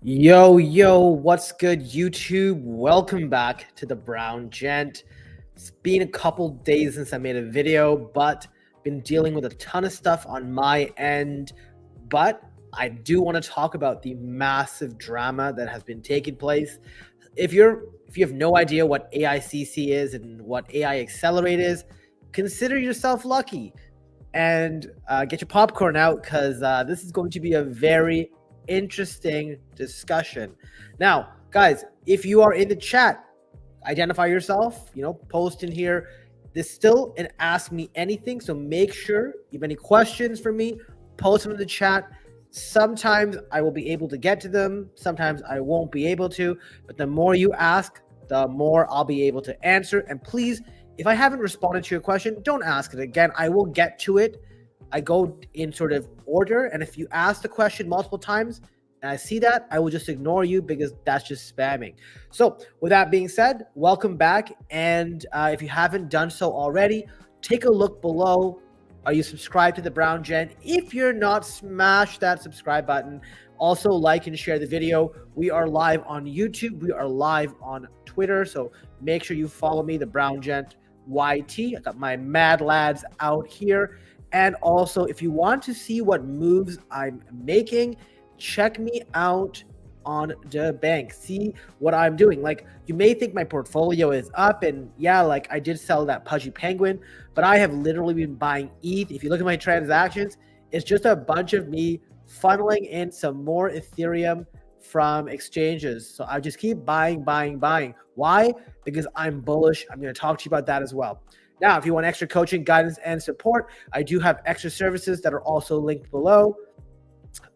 Yo, what's good, YouTube? Welcome back to the Brown Gent. It's been a couple days since I made a video, but been dealing with a ton of stuff on my end. But I do want to talk about the massive drama that has been taking place. If you have no idea what AICC is and what AI Accelerate is, consider yourself lucky and get your popcorn out because this is going to be a very interesting discussion. Now, guys, if you are in the chat, identify yourself, post in here. There's still an ask me anything, so make sure you have any questions for me, post them in the chat. Sometimes I will be able to get to them, sometimes I won't be able to, but the more you ask, the more I'll be able to answer. And please, if I haven't responded to your question, don't ask it again. I will get to it. I go in sort of order, and if you ask the question multiple times and I see that, I will just ignore you because that's just spamming. So with that being said, welcome back. And if you haven't done so already, take a look below. Are you subscribed to the Brown Gent? If you're not, smash that subscribe button. Also, like and share the video. We are live on YouTube. We are live on Twitter. So make sure you follow me, the Brown Gent YT. I got my mad lads out here. And also, if you want to see what moves I'm making, check me out on the bank. See what I'm doing. Like, you may think my portfolio is up, and yeah, like I did sell that pudgy penguin, but I have literally been buying ETH. If you look at my transactions, it's just a bunch of me funneling in some more Ethereum from exchanges. So I just keep buying. Why? Because I'm bullish. I'm going to talk to you about that as well. Now, if you want extra coaching, guidance, and support, I do have extra services that are also linked below.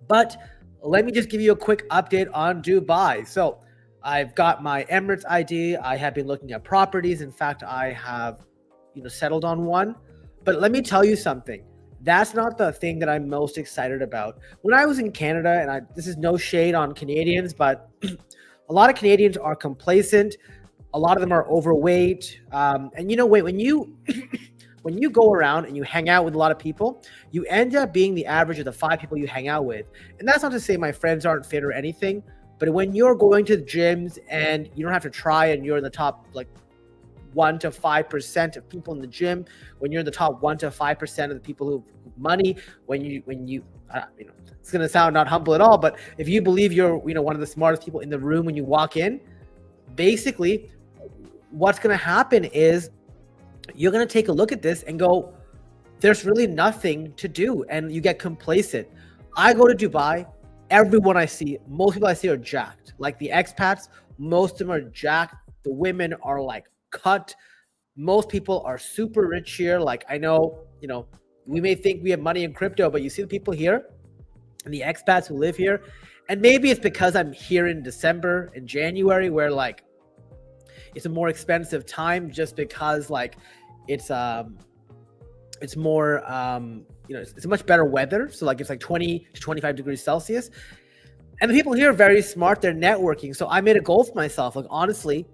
But let me just give you a quick update on Dubai. So I've got my Emirates ID. I have been looking at properties. In fact, I have settled on one. But let me tell you something. That's not the thing that I'm most excited about. When I was in Canada, and this is no shade on Canadians, but a lot of Canadians are complacent. A lot of them are overweight. And when you when you go around and you hang out with a lot of people, you end up being the average of the 5 people you hang out with. And that's not to say my friends aren't fit or anything, but when you're going to the gyms and you don't have to try and you're in the top 1 to 5% of people in the gym, when you're in the top 1 to 5% of the people who have money, when you it's going to sound not humble at all, but if you believe you're one of the smartest people in the room when you walk in, basically what's going to happen is you're going to take a look at this and go, there's really nothing to do, and you get complacent. I go to Dubai, everyone I see, most people I see are jacked. Like the expats, most of them are jacked. The women are cut. Most people are super rich here. Like, I know, we may think we have money in crypto, but you see the people here and the expats who live here, and maybe it's because I'm here in December and January where it's a more expensive time just because it's more it's much better weather. So it's 20 to 25 degrees Celsius. And the people here are very smart. They're networking. So I made a goal for myself. Honestly,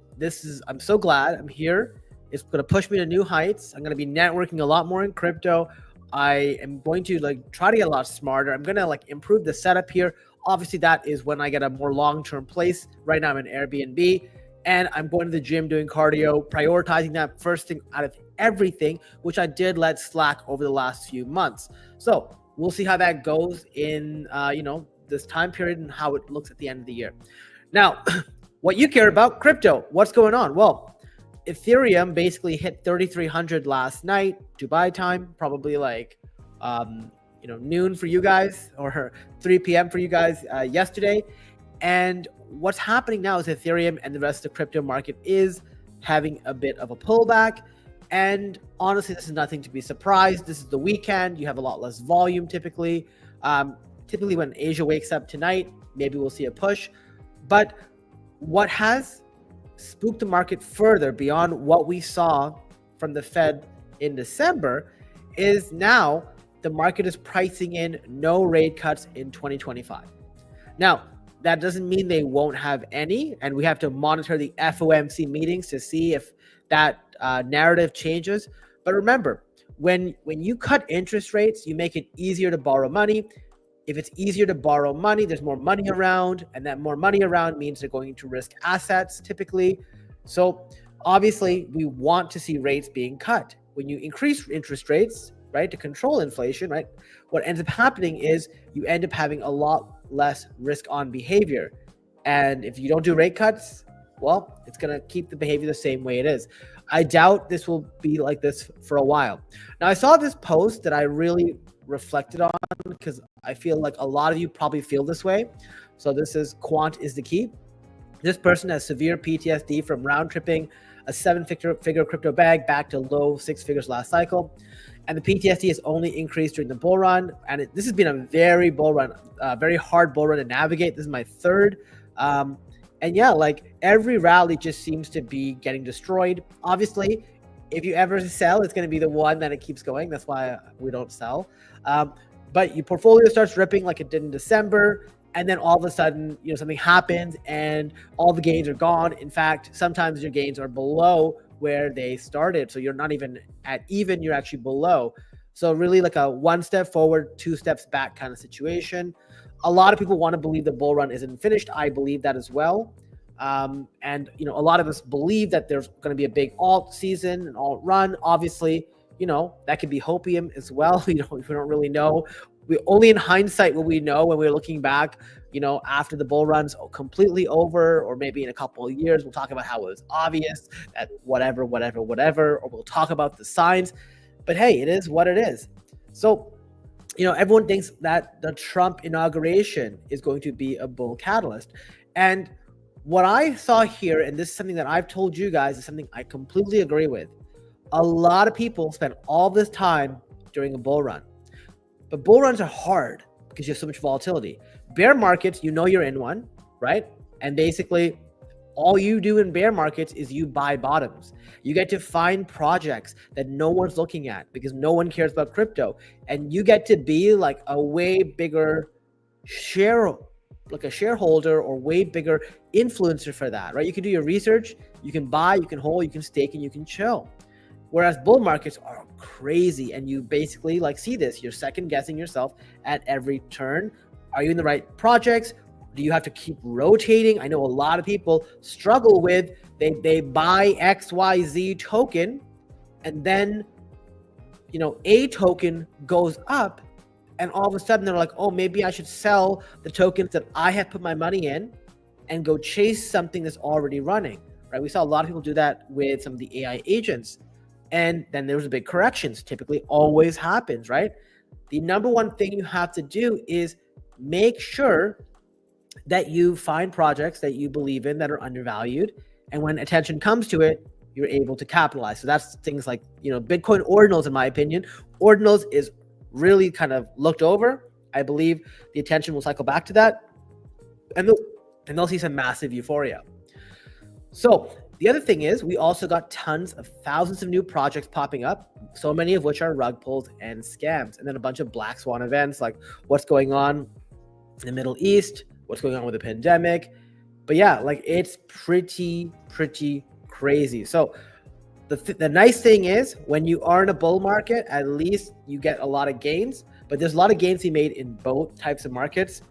I'm so glad I'm here. It's going to push me to new heights. I'm going to be networking a lot more in crypto. I am going to try to get a lot smarter. I'm going to improve the setup here. Obviously, that is when I get a more long-term place. Right now I'm in Airbnb. And I'm going to the gym, doing cardio, prioritizing that first thing out of everything, which I did let slack over the last few months. So we'll see how that goes in, this time period and how it looks at the end of the year. Now, what you care about, crypto, what's going on? Well, Ethereum basically hit 3,300 last night, Dubai time, probably noon for you guys, or 3 p.m. for you guys yesterday. And what's happening now is Ethereum and the rest of the crypto market is having a bit of a pullback. And honestly, this is nothing to be surprised. This is the weekend. You have a lot less volume typically. Typically when Asia wakes up tonight, maybe we'll see a push. But what has spooked the market further beyond what we saw from the Fed in December is now the market is pricing in no rate cuts in 2025. Now, that doesn't mean they won't have any, and we have to monitor the FOMC meetings to see if that narrative changes. But remember, when you cut interest rates, you make it easier to borrow money. If it's easier to borrow money, there's more money around, and that more money around means they're going to risk assets typically. So obviously we want to see rates being cut. When you increase interest rates, right, to control inflation, right, what ends up happening is you end up having a lot less risk on behavior. And if you don't do rate cuts, well, it's going to keep the behavior the same way it is. I doubt this will be like this for a while. Now, I saw this post that I really reflected on because I feel like a lot of you probably feel this way. So this is Quant is the Key. This person has severe PTSD from round tripping a 7-figure crypto bag back to low 6 figures last cycle. And the PTSD has only increased during the bull run. And this has been a very very hard bull run to navigate. This is my third. And yeah, like every rally just seems to be getting destroyed. Obviously, if you ever sell, it's going to be the one that it keeps going. That's why we don't sell. But your portfolio starts ripping like it did in December. And then all of a sudden, something happens and all the gains are gone. In fact, sometimes your gains are below where they started. So you're not even at even, you're actually below. So really like a 1 step forward, 2 steps back kind of situation. A lot of people want to believe the bull run isn't finished. I believe that as well. And a lot of us believe that there's going to be a big alt season, an alt run. Obviously, that could be hopium as well. We don't really know. We only in hindsight will we know when we're looking back, after the bull run's completely over, or maybe in a couple of years, we'll talk about how it was obvious that whatever, or we'll talk about the signs. But hey, it is what it is. So, everyone thinks that the Trump inauguration is going to be a bull catalyst. And what I saw here, and this is something that I've told you guys, is something I completely agree with. A lot of people spend all this time during a bull run. But bull runs are hard because you have so much volatility. Bear markets, you're in one, right? And basically, all you do in bear markets is you buy bottoms. You get to find projects that no one's looking at because no one cares about crypto. And you get to be like a way bigger shareholder or way bigger influencer for that, right? You can do your research, you can buy, you can hold, you can stake, and you can chill. Whereas bull markets are crazy, and you basically see this. You're second guessing yourself at every turn. Are you in the right projects? Do you have to keep rotating? I know a lot of people struggle with, they buy XYZ token, and then, a token goes up, and all of a sudden they're like, oh, maybe I should sell the tokens that I have put my money in and go chase something that's already running, right? We saw a lot of people do that with some of the AI agents. And then there was a big corrections, typically always happens, right? The number one thing you have to do is make sure that you find projects that you believe in that are undervalued. And when attention comes to it, you're able to capitalize. So that's things like, Bitcoin ordinals, in my opinion. Ordinals is really kind of looked over. I believe the attention will cycle back to that. And they'll see some massive euphoria. So the other thing is we also got thousands of new projects popping up, so many of which are rug pulls and scams. And then a bunch of black swan events like what's going on in the Middle East, what's going on with the pandemic. But yeah, it's pretty crazy. So the nice thing is when you are in a bull market, at least you get a lot of gains, but there's a lot of gains to be made in both types of markets.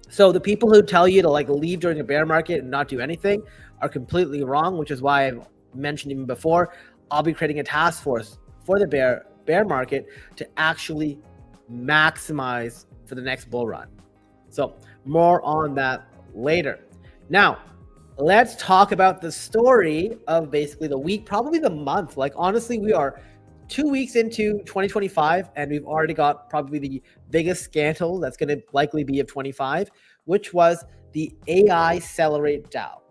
So the people who tell you to leave during a bear market and not do anything are completely wrong, which is why I've mentioned even before, I'll be creating a task force for the bear market to actually maximize for the next bull run. So more on that later. Now, let's talk about the story of basically the week, probably the month. Honestly, we are 2 weeks into 2025, and we've already got probably the biggest scandal that's going to likely be of 25, which was the Aicellerate DAO,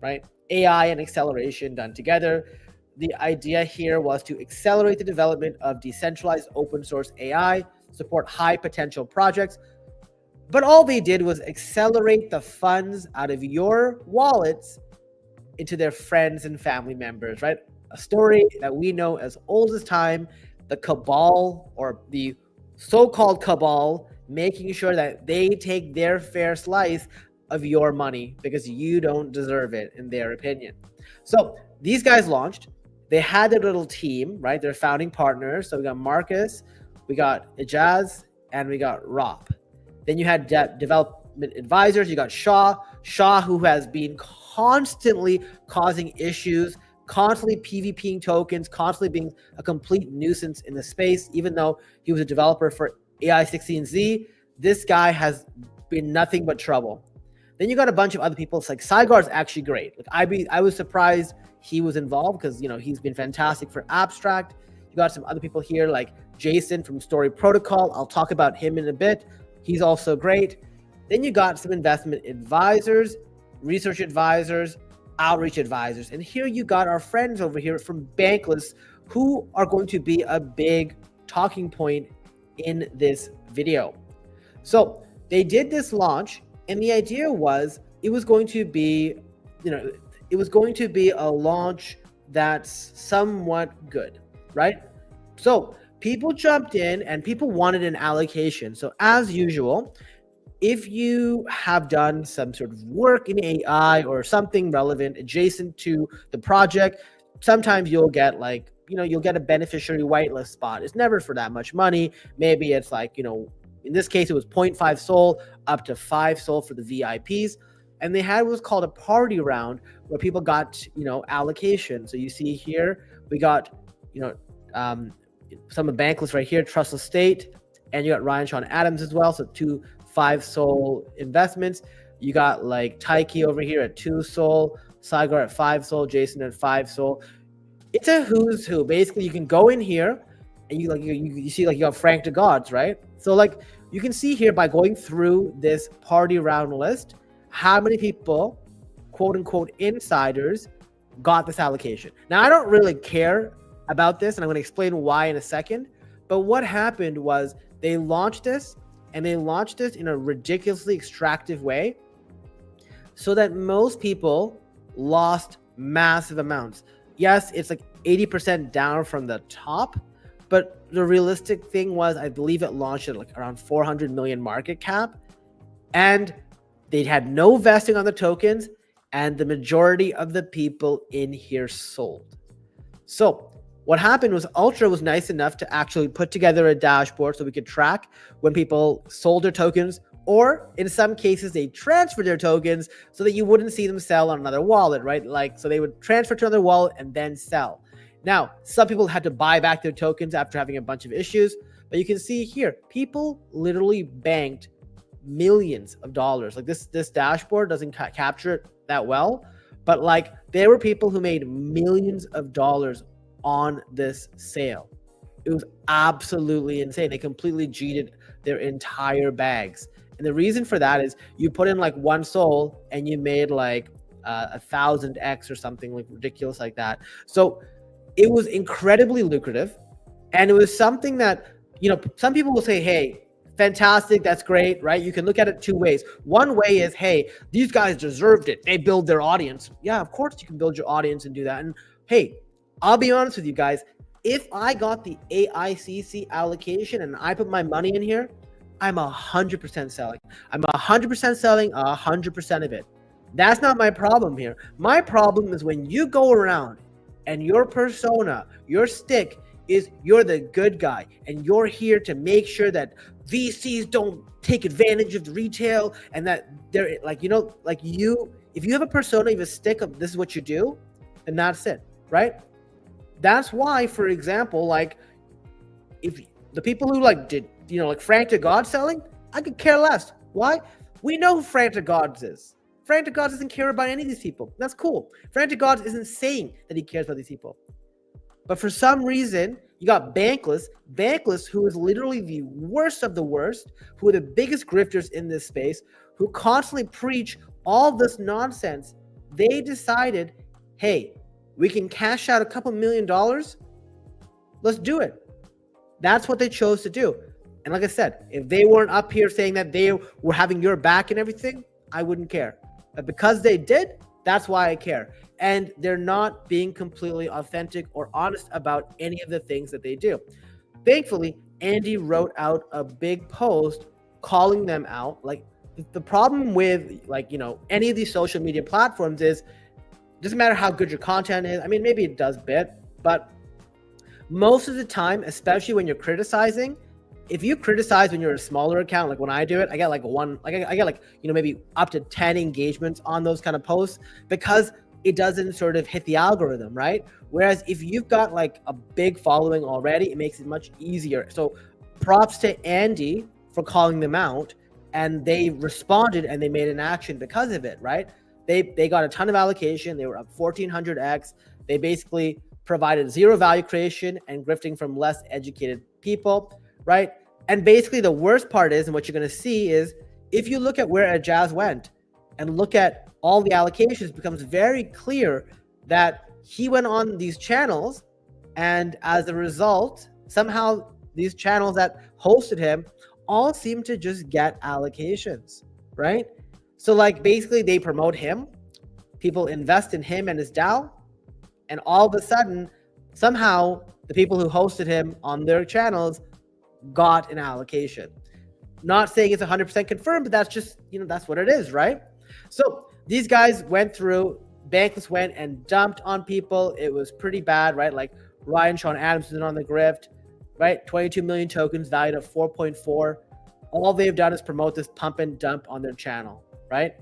right? AI and acceleration done together. The idea here was to accelerate the development of decentralized open source AI, support high potential projects. But all they did was accelerate the funds out of your wallets into their friends and family members, right? A story that we know as old as time, the cabal, or the so-called cabal, making sure that they take their fair slice of your money because you don't deserve it, in their opinion. So these guys launched. They had their little team, right? Their founding partners. So we got Marcus, we got Ijaz, and we got Rob. Then you had development advisors. You got Shaw, who has been constantly causing issues, constantly PvPing tokens, constantly being a complete nuisance in the space. Even though he was a developer for AICC and Z, this guy has been nothing but trouble. Then you got a bunch of other people. It's like Saigar's actually great. Like I was surprised he was involved because he's been fantastic for Abstract. You got some other people here like Jason from Story Protocol. I'll talk about him in a bit. He's also great. Then you got some investment advisors, research advisors, outreach advisors. And here you got our friends over here from Bankless, who are going to be a big talking point in this video. So they did this launch, and the idea was it was going to be, a launch that's somewhat good, right? So people jumped in and people wanted an allocation. So as usual, if you have done some sort of work in AI or something relevant adjacent to the project, sometimes you'll get you'll get a beneficiary whitelist spot. It's never for that much money. Maybe it's in this case, it was 0.5 SOL up to 5 SOL for the VIPs. And they had what's called a party round where people got, allocation. So you see here, we got, some of Bankless right here, Trustless State, and you got Ryan Sean Adams as well. So 2 5 SOL investments. You got like Taiki over here at 2 SOL, Saigar at 5 SOL, Jason at 5 SOL. It's a who's who. Basically, you can go in here and you see you got Frank to Gods, right? So you can see here by going through this party round list, how many people, quote unquote insiders, got this allocation. Now, I don't really care about this, and I'm going to explain why in a second. But what happened was they launched this, and they launched this in a ridiculously extractive way so that most people lost massive amounts. Yes, it's like 80% down from the top, but the realistic thing was, I believe it launched at around 400 million market cap, and they had no vesting on the tokens, and the majority of the people in here sold. So what happened was Ultra was nice enough to actually put together a dashboard so we could track when people sold their tokens, or in some cases they transferred their tokens so that you wouldn't see them sell on another wallet, right? So they would transfer to another wallet and then sell. Now, some people had to buy back their tokens after having a bunch of issues, but you can see here, people literally banked millions of dollars. This dashboard doesn't capture it that well, but there were people who made millions of dollars on this sale. It was absolutely insane. They completely cheated their entire bags. And the reason for that is you put in 1 SOL and you made 1,000x or something ridiculous like that. So it was incredibly lucrative. And it was something that, some people will say, hey, fantastic, that's great, right? You can look at it 2 ways. One way is, hey, these guys deserved it. They build their audience. Yeah, of course you can build your audience and do that. And hey, I'll be honest with you guys. If I got the AICC allocation and I put my money in here, I'm 100% selling. I'm 100% selling 100% of it. That's not my problem here. My problem is when you go around and your persona, your stick is you're the good guy and you're here to make sure that VCs don't take advantage of the retail and that they're if you have a persona, you have a stick of this is what you do, then that's it, right? That's why, for example, if the people who did, Frank to God selling, I could care less. Why? We know who Frank to Gods is. Frank to Gods doesn't care about any of these people. That's cool. Frank to Gods isn't saying that he cares about these people. But for some reason, you got Bankless, who is literally the worst of the worst, who are the biggest grifters in this space, who constantly preach all this nonsense. They decided, hey, we can cash out a couple $1 million. Let's do it. That's what they chose to do. And like I said, if they weren't up here saying that they were having your back and everything, I wouldn't care. But because they did, that's why I care. And they're not being completely authentic or honest about any of the things that they do. Thankfully, Andy wrote out a big post calling them out. The problem with any of these social media platforms is it doesn't matter how good your content is. I mean, maybe it does bit, but most of the time, especially when you're criticizing, if you criticize when you're a smaller account, like when I do it, I get like I get like, maybe up to 10 engagements on those kind of posts because it doesn't sort of hit the algorithm, right? Whereas if you've got like a big following already, it makes it much easier. So props to Andy for calling them out, and they responded and they made an action because of it, right? They got a ton of allocation. They were up 1400x. They basically provided zero value creation and grifting from less educated people, right? And basically the worst part is, and what you're going to see is, if you look at where Ajaz went and look at all the allocations, it becomes very clear that he went on these channels, and as a result, somehow these channels that hosted him all seem to just get allocations, right? So like basically they promote him, people invest in him and his DAO, and all of a sudden, somehow the people who hosted him on their channels got an allocation. Not saying it's 100% confirmed, but that's just, that's what it is, right? So these guys went through, Bankless went and dumped on people. It was pretty bad, right? Like Ryan Sean Adamson on the Grift, right? 22 million tokens valued at 4.4. All they've done is promote this pump and dump on their channel, right?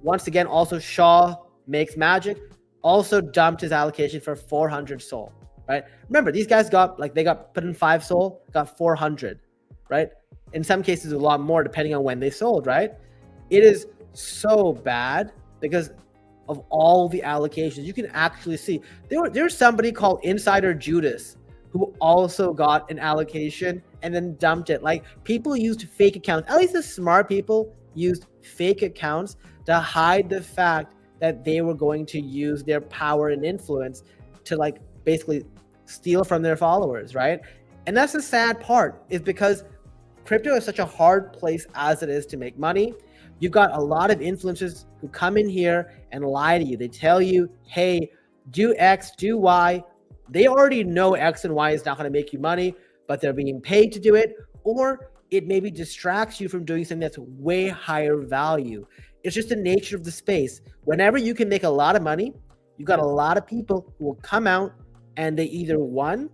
Once again, also Shaw Makes Magic also dumped his allocation for 400 SOL, right? Remember, these guys they got put in 5 SOL, got 400, right? In some cases, a lot more depending on when they sold, right? It is so bad because of all the allocations. You can actually see there's somebody called Insider Judas who also got an allocation and then dumped it. Like, people used fake accounts. At least the smart people used fake accounts to hide the fact that they were going to use their power and influence to like basically steal from their followers, right? And that's the sad part, is because crypto is such a hard place as it is to make money. You've got a lot of influencers who come in here and lie to you. They tell you, hey, do X, do Y. They already know X and Y is not going to make you money, but they're being paid to do it, or it maybe distracts you from doing something that's way higher value. It's just the nature of the space. Whenever you can make a lot of money, you've got a lot of people who will come out and they either, one,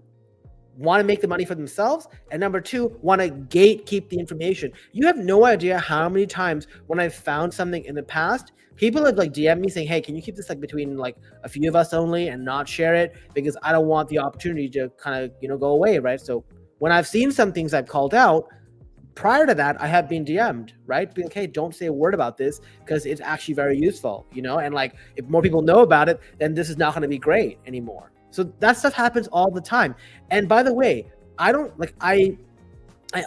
want to make the money for themselves, and number two, want to gatekeep the information. You have no idea how many times when I've found something in the past, people have like DM'd me saying, hey, can you keep this like between like a few of us only and not share it, because I don't want the opportunity to kind of go away, right? So when I've seen some things I've called out, prior to that, I have been DM'd, right? Being like, hey, don't say a word about this because it's actually very useful, and like if more people know about it, then this is not going to be great anymore. So that stuff happens all the time. And by the way, I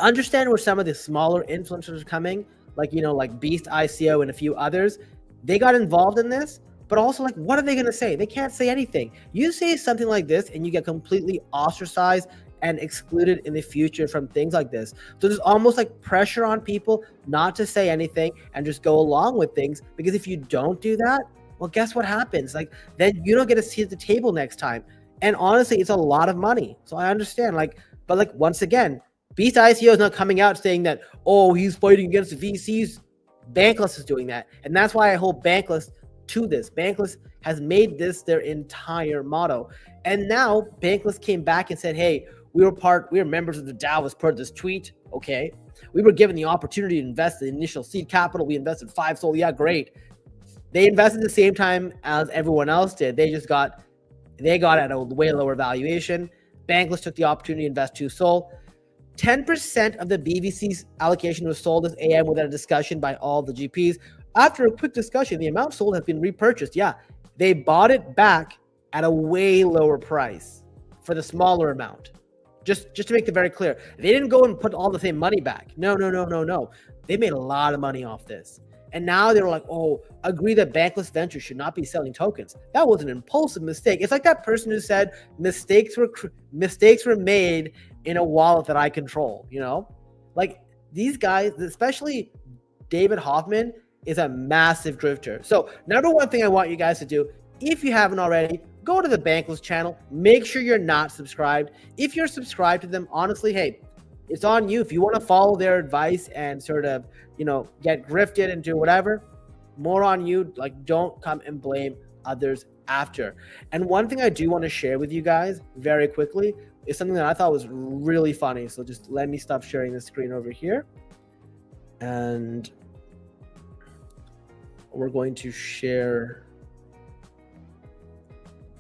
understand where some of the smaller influencers are coming, like, like Beast ICO and a few others. They got involved in this, but also like, what are they going to say? They can't say anything. You say something like this and you get completely ostracized and excluded in the future from things like this. So there's almost like pressure on people not to say anything and just go along with things, because if you don't do that, well, guess what happens? Like, then you don't get a seat at the table next time. And honestly, it's a lot of money. So I understand, but like, once again, Beast ICO is not coming out saying that, oh, he's fighting against the VCs. Bankless is doing that. And that's why I hold Bankless to this. Bankless has made this their entire motto. And now Bankless came back and said, hey, we were members of the DAO as part of this tweet. Okay. We were given the opportunity to invest the initial seed capital. We invested 5 SOL. Yeah, great. They invested the same time as everyone else did. They got at a way lower valuation. Bankless took the opportunity to invest 2 SOL. 10% of the BVC's allocation was sold as AM without a discussion by all the GPs. After a quick discussion, the amount sold has been repurchased. Yeah, they bought it back at a way lower price for the smaller amount. Just to make it very clear, they didn't go and put all the same money back. No. They made a lot of money off this. And now they were like, oh, agree that Bankless Ventures should not be selling tokens. That was an impulsive mistake. It's like that person who said mistakes were made in a wallet that I control, Like, these guys, especially David Hoffman, is a massive grifter. So number one thing I want you guys to do, if you haven't already, go to the Bankless channel. Make sure you're not subscribed. If you're subscribed to them, honestly, hey, it's on you. If you want to follow their advice and sort of, get grifted and do whatever, more on you. Like, don't come and blame others after. And one thing I do want to share with you guys very quickly, is something that I thought was really funny. So just let me stop sharing the screen over here. And we're going to share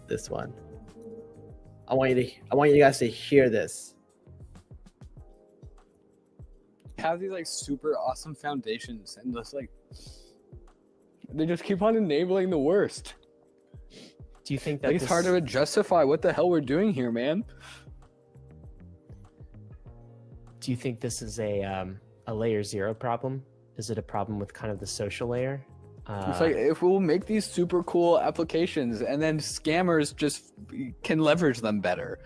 this one. I want you guys to hear this. Have these like super awesome foundations and just like they just keep on enabling the worst. Do you think that like, it's hard to justify what the hell we're doing here, man? Do you think this is a layer 0 problem? Is it a problem with kind of the social layer? It's like if we'll make these super cool applications and then scammers just can leverage them better.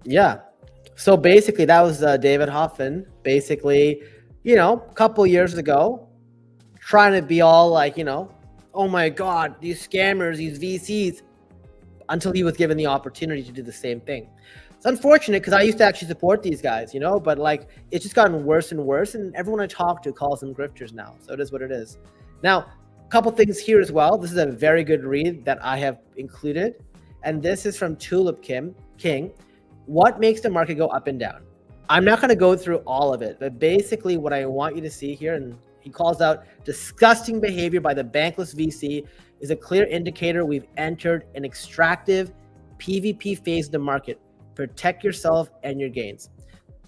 Yeah. So basically that was David Hoffman, basically, you know, a couple years ago, trying to be all like, you know, oh my God, these scammers, these VCs, until he was given the opportunity to do the same thing. It's unfortunate because I used to actually support these guys, you know, but like it's just gotten worse and worse, and everyone I talk to calls them grifters now. So it is what it is. Now, a couple things here as well. This is a very good read that I have included, and this is from Tulip King. What makes the market go up and down? I'm not going to go through all of it, but basically what I want you to see here, and he calls out disgusting behavior by the bankless VC is a clear indicator we've entered an extractive PvP phase of the market. Protect yourself and your gains.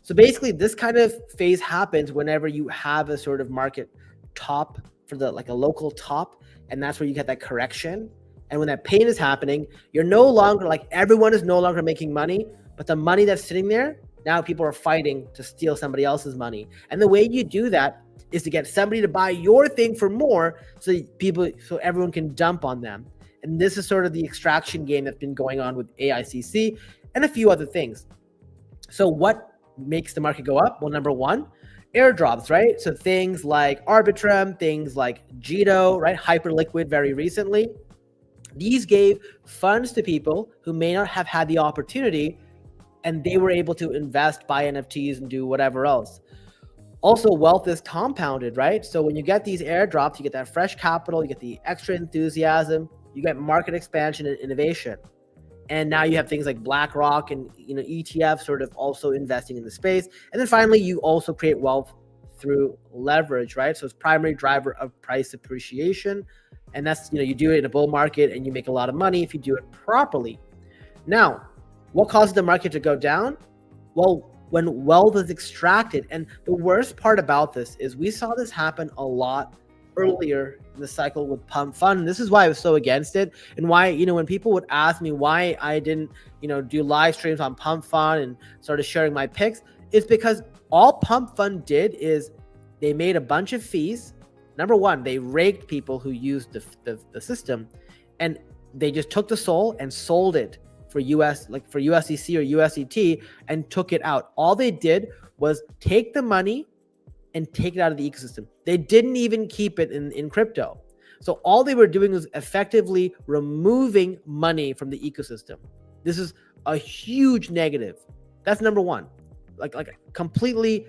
So basically this kind of phase happens whenever you have a sort of market top for the like a local top, and that's where you get that correction. And when that pain is happening, you're no longer like everyone is no longer making money, but the money that's sitting there, now people are fighting to steal somebody else's money. And the way you do that is to get somebody to buy your thing for more so everyone can dump on them. And this is sort of the extraction game that's been going on with AICC and a few other things. So what makes the market go up? Well, number one, airdrops, right? So things like Arbitrum, things like Jito, right? Hyperliquid very recently. These gave funds to people who may not have had the opportunity, and they were able to invest, buy NFTs, and do whatever else. Also, wealth is compounded, right? So when you get these airdrops, you get that fresh capital, you get the extra enthusiasm, you get market expansion and innovation. And now you have things like BlackRock and ETF sort of also investing in the space. And then finally, you also create wealth through leverage, right? So it's primary driver of price appreciation. And that's, you do it in a bull market and you make a lot of money if you do it properly. Now, what causes the market to go down? Well, when wealth is extracted. And the worst part about this is we saw this happen a lot earlier in the cycle with Pump Fund. This is why I was so against it, and why, when people would ask me why I didn't, do live streams on Pump Fund and started sharing my picks, it's because all Pump Fund did is they made a bunch of fees. Number one, they raked people who used the system, and they just took the SOL and sold it for for USDC or USDT and took it out. All they did was take the money and take it out of the ecosystem. They didn't even keep it in crypto. So all they were doing was effectively removing money from the ecosystem. This is a huge negative. That's number one. Like completely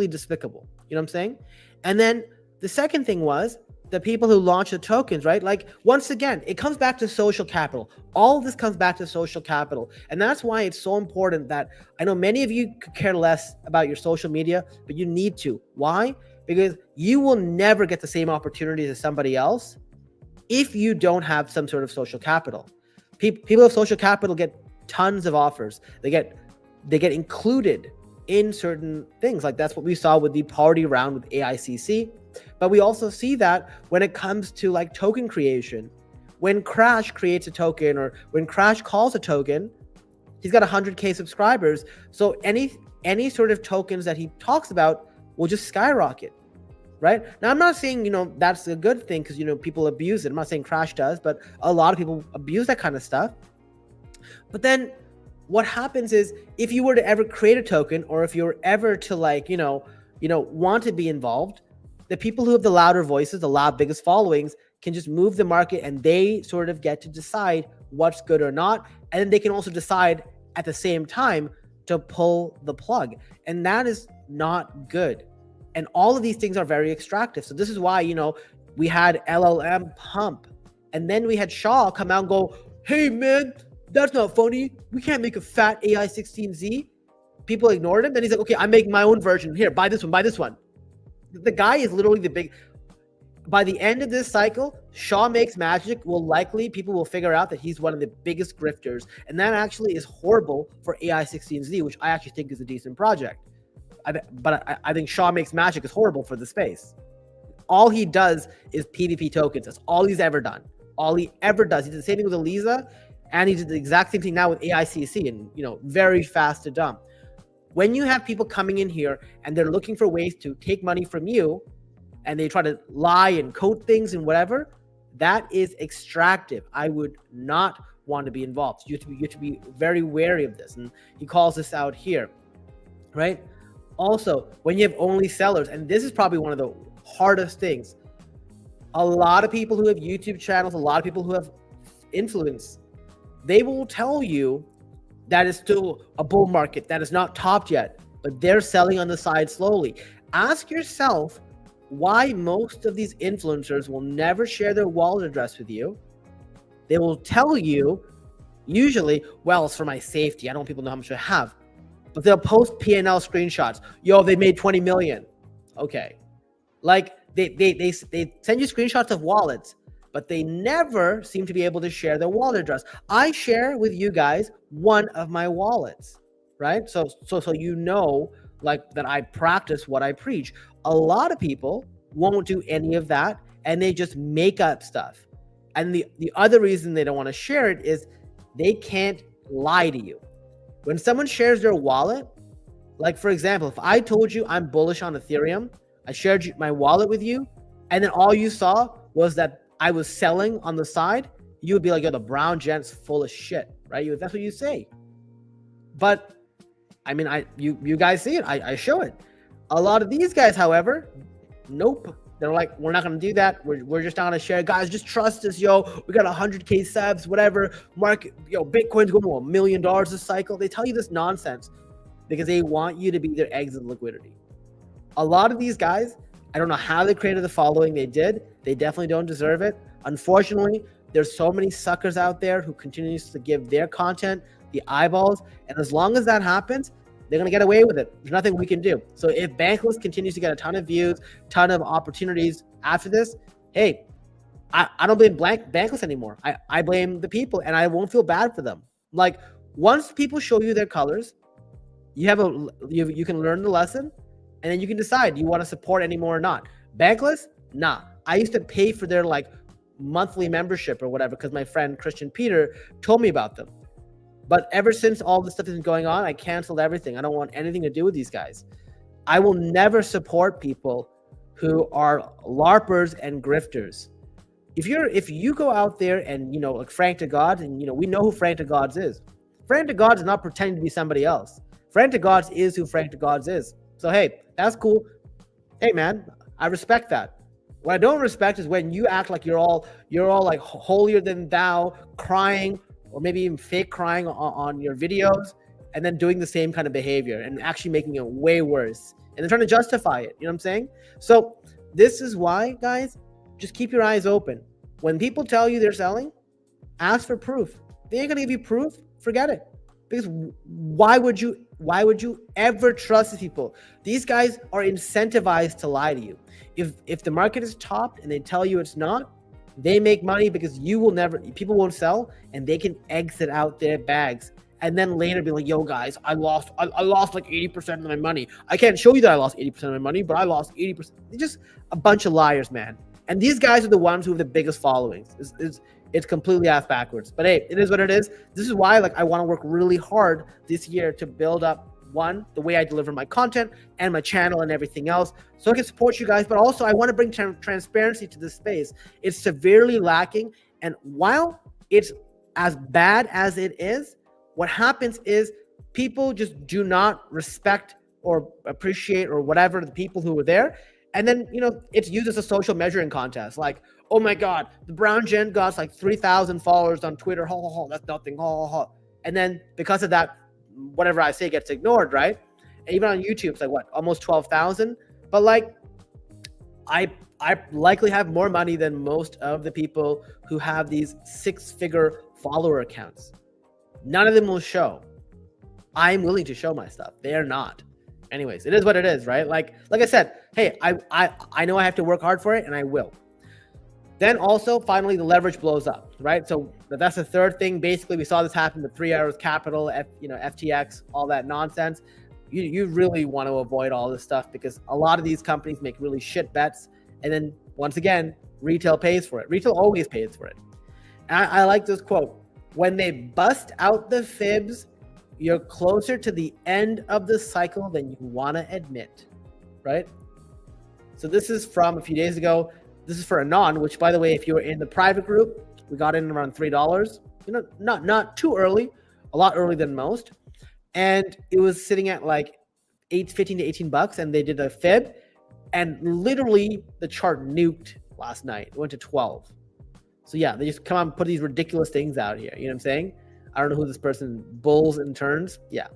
despicable. You know what I'm saying? And then the second thing was the people who launched the tokens, right? Like, once again, it comes back to social capital. All of this comes back to social capital. And that's why it's so important that I know many of you could care less about your social media, but you need to. Why? Because you will never get the same opportunities as somebody else if you don't have some sort of social capital. People with social capital get tons of offers. They get included in certain things. Like that's what we saw with the party round with AICC. But we also see that when it comes to like token creation. When Crash creates a token, or when Crash calls a token, he's got 100K subscribers. So any sort of tokens that he talks about will just skyrocket, right? Now, I'm not saying, that's a good thing because, people abuse it. I'm not saying Crash does, but a lot of people abuse that kind of stuff. But then what happens is if you were to ever create a token, or if you were ever to want to be involved, the people who have the louder voices, the biggest followings, can just move the market, and they sort of get to decide what's good or not. And then they can also decide at the same time to pull the plug. And that is not good. And all of these things are very extractive. So this is why, we had LLM pump, and then we had Shaw come out and go, hey man, that's not funny. We can't make a fat AI16Z. People ignored him. Then he's like, okay, I'm making my own version. Here, buy this one, buy this one. The guy is literally the big. By the end of this cycle, Shaw Makes Magic people will figure out that he's one of the biggest grifters. And that actually is horrible for AI16Z, which I actually think is a decent project. I think Shaw Makes Magic is horrible for the space. All he does is PvP tokens. That's all he's ever done. All he ever does. He did the same thing with Eliza, and he did the exact same thing now with AICC, and very fast to dump. When you have people coming in here and they're looking for ways to take money from you, and they try to lie and code things and whatever, that is extractive. I would not want to be involved. You have to be very wary of this. And he calls this out here, right? Also, when you have only sellers, and this is probably one of the hardest things, a lot of people who have YouTube channels, a lot of people who have influence, they will tell you that it's still a bull market, that is not topped yet, but they're selling on the side slowly. Ask yourself, why most of these influencers will never share their wallet address with you. They will tell you, usually, well, it's for my safety. I don't want people to know how much I have. But they'll post P&L screenshots. Yo, they made 20 million. Okay. Like, they send you screenshots of wallets, but they never seem to be able to share their wallet address. I share with you guys one of my wallets, right? So like that I practice what I preach. A lot of people won't do any of that, and they just make up stuff. And the other reason they don't want to share it is they can't lie to you. When someone shares their wallet, like for example, if I told you I'm bullish on Ethereum, I shared my wallet with you, and then all you saw was that I was selling on the side, you would be like, yo, the brown gent's full of shit, right? That's what you say. But I mean, you guys see it. I show it. A lot of these guys, however, nope. They're like, we're not going to do that. We're just not going to share. Guys, just trust us, yo. We got 100K subs, whatever. Market, Bitcoin's going to $1 million this cycle. They tell you this nonsense because they want you to be their exit liquidity. A lot of these guys, I don't know how they created the following they did. They definitely don't deserve it. Unfortunately, there's so many suckers out there who continues to give their content the eyeballs. And as long as that happens, they're going to get away with it. There's nothing we can do. So if Bankless continues to get a ton of views, ton of opportunities after this, hey, I don't blame Bankless anymore. I blame the people, and I won't feel bad for them. Like, once people show you their colors, you can learn the lesson, and then you can decide, do you want to support anymore or not? Bankless? Nah. I used to pay for their monthly membership or whatever because my friend Christian Peter told me about them. But ever since all this stuff has been going on, I canceled everything. I don't want anything to do with these guys. I will never support people who are LARPers and grifters. If you go out there and, like Frank to God, and, we know who Frank to Gods is. Frank to Gods is not pretending to be somebody else. Frank to Gods is who Frank to Gods is. So, hey, that's cool. Hey, man, I respect that. What I don't respect is when you act like you're all like holier than thou, crying, or maybe even fake crying on your videos, and then doing the same kind of behavior and actually making it way worse. And they're trying to justify it. You know what I'm saying? So this is why, guys, just keep your eyes open. When people tell you they're selling, ask for proof. They ain't gonna give you proof, forget it. Because why would you ever trust these people? These guys are incentivized to lie to you. If the market is topped and they tell you it's not, they make money because people won't sell, and they can exit out their bags and then later be like, yo guys, I lost like 80% of my money. I can't show you that I lost 80% of my money, but I lost 80%. They're just a bunch of liars, man. And these guys are the ones who have the biggest followings. It's completely ass backwards. But hey, it is what it is. This is why I want to work really hard this year to build up, one, the way I deliver my content and my channel and everything else, so I can support you guys. But also I want to bring transparency to this space. It's severely lacking. And while it's as bad as it is, what happens is people just do not respect or appreciate or whatever the people who were there. And then, it's used as a social measuring contest. Like, oh my God, the brown gent got like 3,000 followers on Twitter. That's nothing. And then because of that, whatever I say gets ignored, right? And even on YouTube, it's like what, almost 12,000. But I likely have more money than most of the people who have these 6-figure follower accounts. None of them will show. I'm willing to show my stuff. They are not. Anyways, it is what it is, right? Like I said, hey, I know I have to work hard for it, and I will. Then also, finally, the leverage blows up, right? So that's the third thing. Basically, we saw this happen with 3 Arrows Capital, FTX, all that nonsense. You really want to avoid all this stuff because a lot of these companies make really shit bets. And then once again, retail pays for it. Retail always pays for it. And I like this quote. When they bust out the fibs, you're closer to the end of the cycle than you want to admit, right? So this is from a few days ago. This is for Anon, which, by the way, if you were in the private group, we got in around $3. Not too early, a lot earlier than most. And it was sitting at like 15 to 18 bucks, and they did a fib, and literally the chart nuked last night. It went to 12. So yeah, they just come on and put these ridiculous things out here. You know what I'm saying? I don't know who this person, Bulls and Turns. Yeah.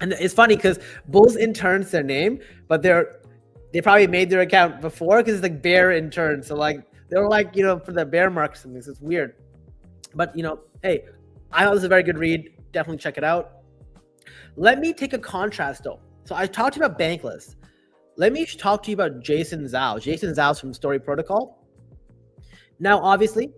And it's funny because Bulls and Turns their name, but they probably made their account before because it's like bear in turn. So like they were like, for the bear marks and things. It's weird. But hey, I thought this was a very good read. Definitely check it out. Let me take a contrast though. So I talked to you about Bankless. Let me talk to you about Jason Zhao. Jason Zhao's from Story Protocol. Now, obviously,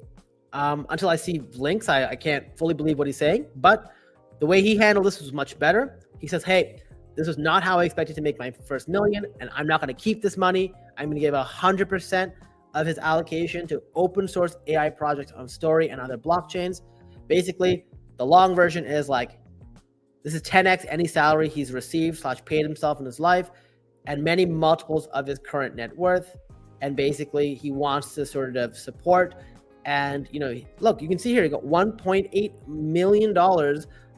until I see links, I can't fully believe what he's saying. But the way he handled this was much better. He says, hey, this was not how I expected to make my first million, and I'm not going to keep this money. I'm going to give 100% of his allocation to open source AI projects on Story and other blockchains. Basically, the long version is like, this is 10x any salary he's received / paid himself in his life, and many multiples of his current net worth. And basically, he wants to sort of support. And, look, you can see here, he got $1.8 million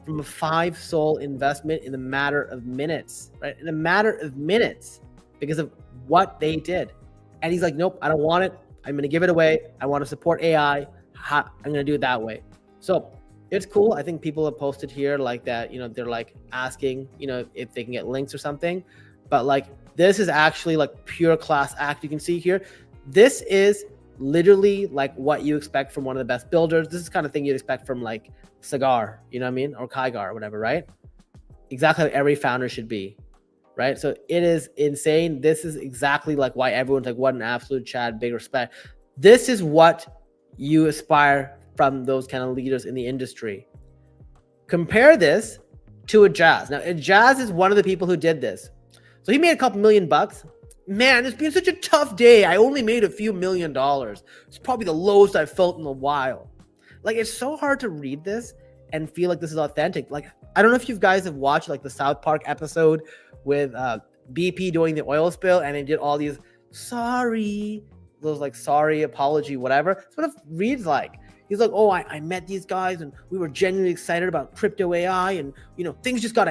from a 5 SOL investment in a matter of minutes, right? In a matter of minutes because of what they did. And he's like, nope, I don't want it. I'm going to give it away. I want to support AI. I'm going to do it that way. So it's cool. I think people have posted here like that, they're like asking, if they can get links or something. But like, this is actually like pure class act. You can see here, this is literally like what you expect from one of the best builders. This is the kind of thing you'd expect from like Cigar, you know what I mean? Or Kygar or whatever, right? Exactly how every founder should be, right? So it is insane. This is exactly like why everyone's like, what an absolute Chad, big respect. This is what you aspire from those kind of leaders in the industry. Compare this to a Jazz. Now, a Jazz is one of the people who did this. So he made a couple $1 million. Man, it's been such a tough day. I only made a few $1 million. It's probably the lowest I've felt in a while. Like, it's so hard to read this and feel like this is authentic. Like, I don't know if you guys have watched like the South Park episode with BP doing the oil spill, and they did all these sorry, apology, whatever. That's what it reads like. He's like, oh, I met these guys and we were genuinely excited about crypto AI, and things just got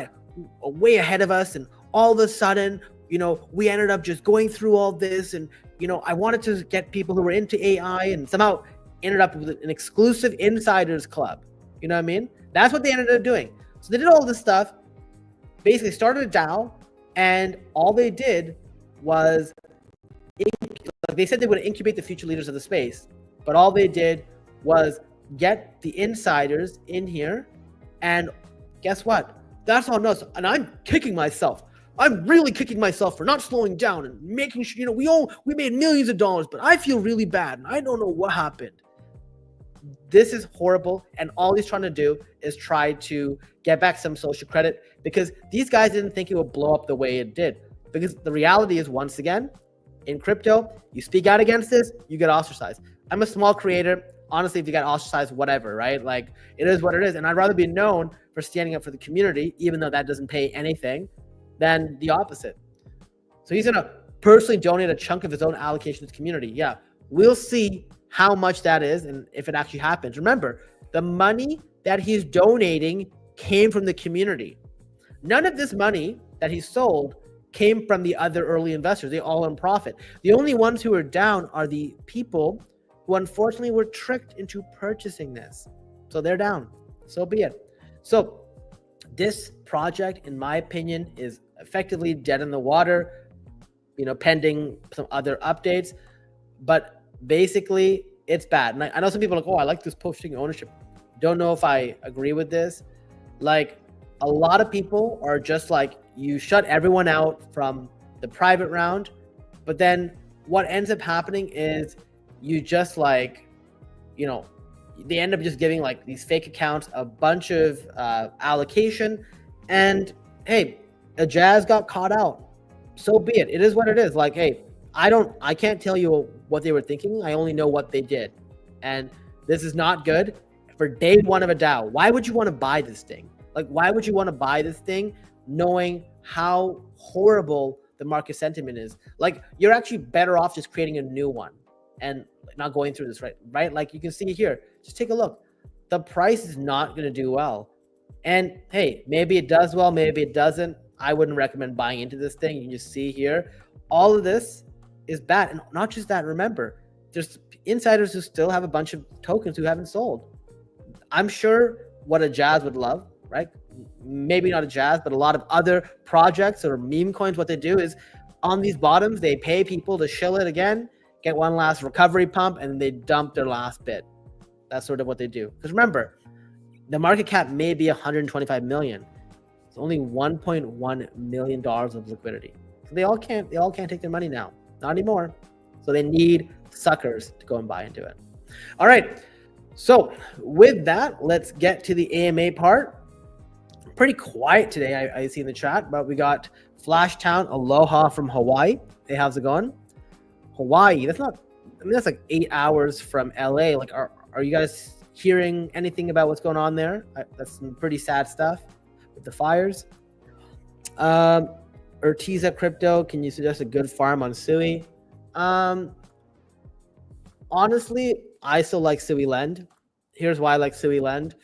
way ahead of us, and all of a sudden, we ended up just going through all this, and I wanted to get people who were into AI, and somehow ended up with an exclusive insiders club. You know what I mean? That's what they ended up doing. So they did all this stuff, basically started a DAO, and all they did was, they said they would incubate the future leaders of the space, but all they did was get the insiders in here, and guess what? That's on us, and I'm kicking myself. I'm really kicking myself for not slowing down and making sure, we made millions of dollars, but I feel really bad, and I don't know what happened. This is horrible, and all he's trying to do is try to get back some social credit, because these guys didn't think it would blow up the way it did. Because the reality is, once again, in crypto, you speak out against this, you get ostracized. I'm a small creator. Honestly, if you get ostracized, whatever, right? Like, it is what it is. And I'd rather be known for standing up for the community, even though that doesn't pay anything, than the opposite. So he's going to personally donate a chunk of his own allocation to the community. Yeah, we'll see how much that is and if it actually happens. Remember, the money that he's donating came from the community. None of this money that he sold came from the other early investors. They all in profit. The only ones who are down are the people who unfortunately were tricked into purchasing this. So they're down. So be it. So this project, in my opinion, is effectively dead in the water, pending some other updates. But basically, it's bad. And I know some people are like, oh, I like this pushing ownership. don't know if I agree with this. Like, a lot of people are just like, you shut everyone out from the private round, but then what ends up happening is you just like, you know, they end up just giving like these fake accounts a bunch of allocation, and hey, a Jazz got caught out. So be it. It is what it is. Like, hey, I can't tell you what they were thinking. I only know what they did. And this is not good for day one of a DAO. Why would you want to buy this thing? Like, why would you want to buy this thing knowing how horrible the market sentiment is? Like, you're actually better off just creating a new one and not going through this, right? Like, you can see here, just take a look. The price is not going to do well. And hey, maybe it does well, maybe it doesn't. I wouldn't recommend buying into this thing. You can just see here, all of this is bad. And not just that, remember, there's insiders who still have a bunch of tokens who haven't sold. I'm sure what a Jazz would love, right? Maybe not a Jazz, but a lot of other projects or meme coins, what they do is on these bottoms, they pay people to shill it again, get one last recovery pump, and they dump their last bit. That's sort of what they do. Because remember, the market cap may be 125 million. It's only $1.1 million of liquidity. So they all can't take their money now. Not anymore. So they need suckers to go and buy into it. All right. So with that, let's get to the AMA part. Pretty quiet today, I see in the chat, but we got Flashtown Aloha from Hawaii. Hey, how's it going? Hawaii, that's not, I mean, that's like 8 hours from LA. Like, are you guys hearing anything about what's going on there? That's some pretty sad stuff with the fires. Urtiza Crypto, can you suggest a good farm on Sui? Honestly, I still like Sui Lend. Here's why I like Sui Lend.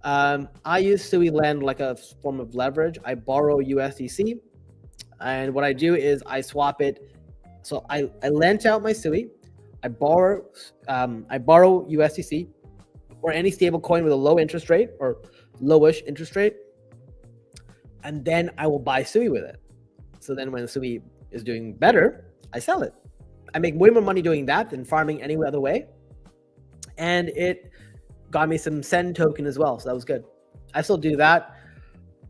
I use Sui Lend like a form of leverage. I borrow USDC, and what I do is I swap it. So I lent out my Sui. I borrow USDC or any stable coin with a low interest rate or lowish interest rate, and then I will buy Sui with it. So then when Sui is doing better, I sell it. I make way more money doing that than farming any other way. And it got me some Send token as well. So that was good. I still do that.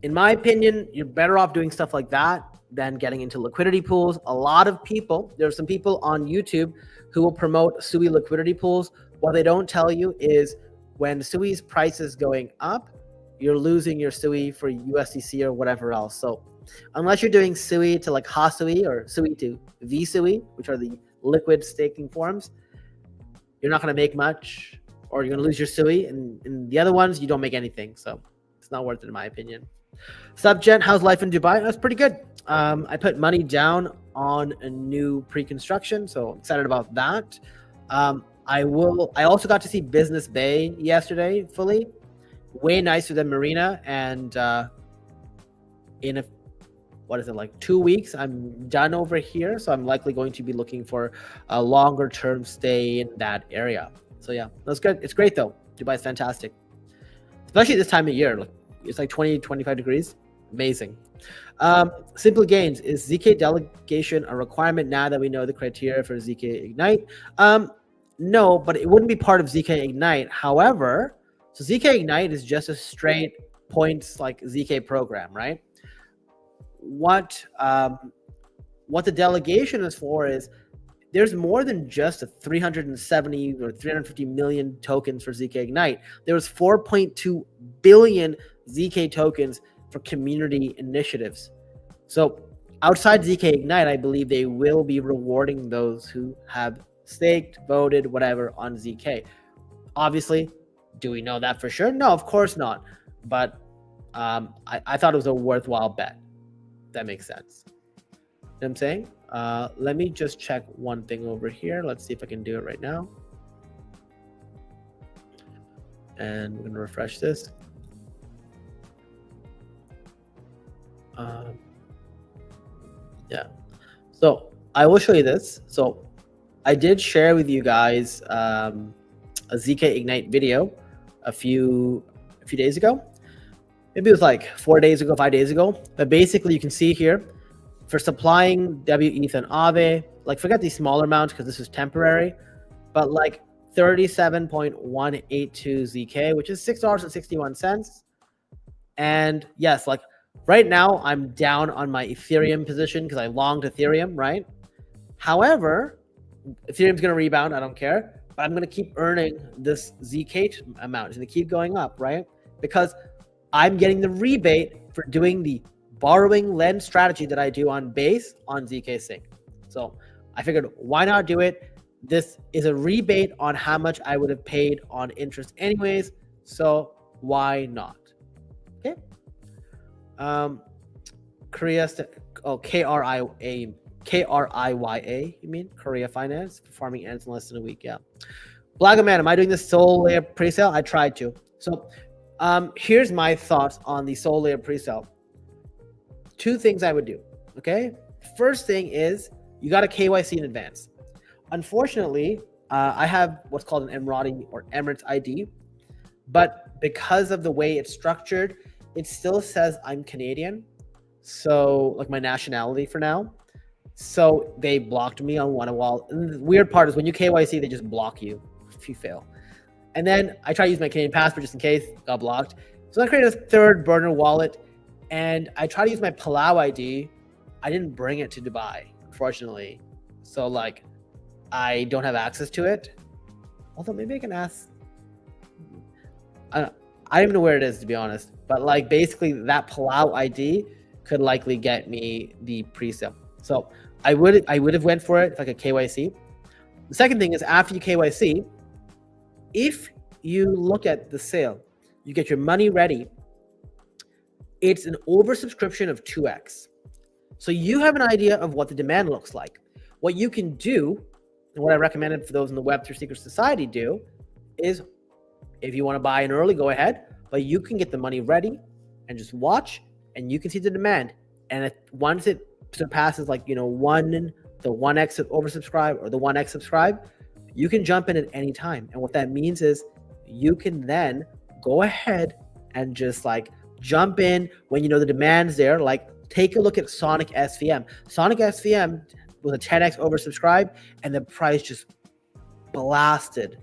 In my opinion, you're better off doing stuff like that than getting into liquidity pools. A lot of people, there are some people on YouTube who will promote Sui liquidity pools. What they don't tell you is when Sui's price is going up, you're losing your Sui for USDC or whatever else. So unless you're doing Sui to like Hasui or Sui to VSui, which are the liquid staking forms, you're not going to make much, or you're going to lose your Sui. And the other ones, you don't make anything. So it's not worth it in my opinion. Subgent, how's life in Dubai? That's pretty good. I put money down on a new pre-construction, so I'm excited about that. I also got to see Business Bay yesterday fully. Way nicer than Marina, and in like 2 weeks, I'm done over here. So I'm likely going to be looking for a longer term stay in that area. So yeah, that's good. It's great though. Dubai is fantastic, especially this time of year. Like, it's like 20, 25 degrees. Amazing. Simple Gains, is ZK delegation a requirement now that we know the criteria for ZK Ignite? No, but it wouldn't be part of ZK Ignite. However, so ZK Ignite is just a straight points like ZK program, right? What the delegation is for is there's more than just a 370 or 350 million tokens for ZK Ignite. There was 4.2 billion ZK tokens for community initiatives. So outside ZK Ignite, I believe they will be rewarding those who have staked, voted, whatever on ZK. Obviously, do we know that for sure? No, of course not. But I thought it was a worthwhile bet. That makes sense. You know what I'm saying? Let me just check one thing over here. Let's see if I can do it right now. And we're going to refresh this. Yeah. So I will show you this. So I did share with you guys a ZK Ignite video a few days ago. Maybe it was like 4 days ago, 5 days ago. But basically, you can see here for supplying WETH and Aave, like forget these smaller amounts because this is temporary. But like 37.182 ZK, which is $6.61. And yes, like right now I'm down on my Ethereum position because I longed Ethereum, right? However, Ethereum's going to rebound. I don't care, but I'm going to keep earning this ZK amount. It's going to keep going up, right? Because I'm getting the rebate for doing the borrowing lend strategy that I do on base on ZK Sync. So I figured, why not do it? This is a rebate on how much I would have paid on interest anyways. So why not? Okay. KRIYA, you mean? Korea Finance, performing ends in less than a week. Yeah. Blagaman, am I doing the Soul Layer pre-sale? I tried to. So here's my thoughts on the Soul Layer pre-sale. Two things I would do. Okay. First thing is you got a KYC in advance. Unfortunately, I have what's called an Emirati or Emirates ID, but because of the way it's structured, it still says I'm Canadian. So like my nationality for now. So they blocked me on one wall. And the weird part is when you KYC, they just block you if you fail. And then I try to use my Canadian passport just in case, got blocked. So I created a third burner wallet and I try to use my Palau ID. I didn't bring it to Dubai, unfortunately. So like I don't have access to it. Although maybe I can ask. I don't even know where it is, to be honest. But like basically that Palau ID could likely get me the pre-sale. So I would have went for it if I could KYC. The second thing is after you KYC, if you look at the sale, you get your money ready. It's an oversubscription of 2x. So you have an idea of what the demand looks like. What you can do, and what I recommended for those in the Web3 Secret Society do, is if you want to buy in early, go ahead, but you can get the money ready and just watch, and you can see the demand. And once it surpasses like, the 1x oversubscribe or the 1x subscribe, you can jump in at any time. And what that means is you can then go ahead and just like jump in when you know the demand's there. Like take a look at Sonic SVM. Sonic SVM was a 10x oversubscribe and the price just blasted.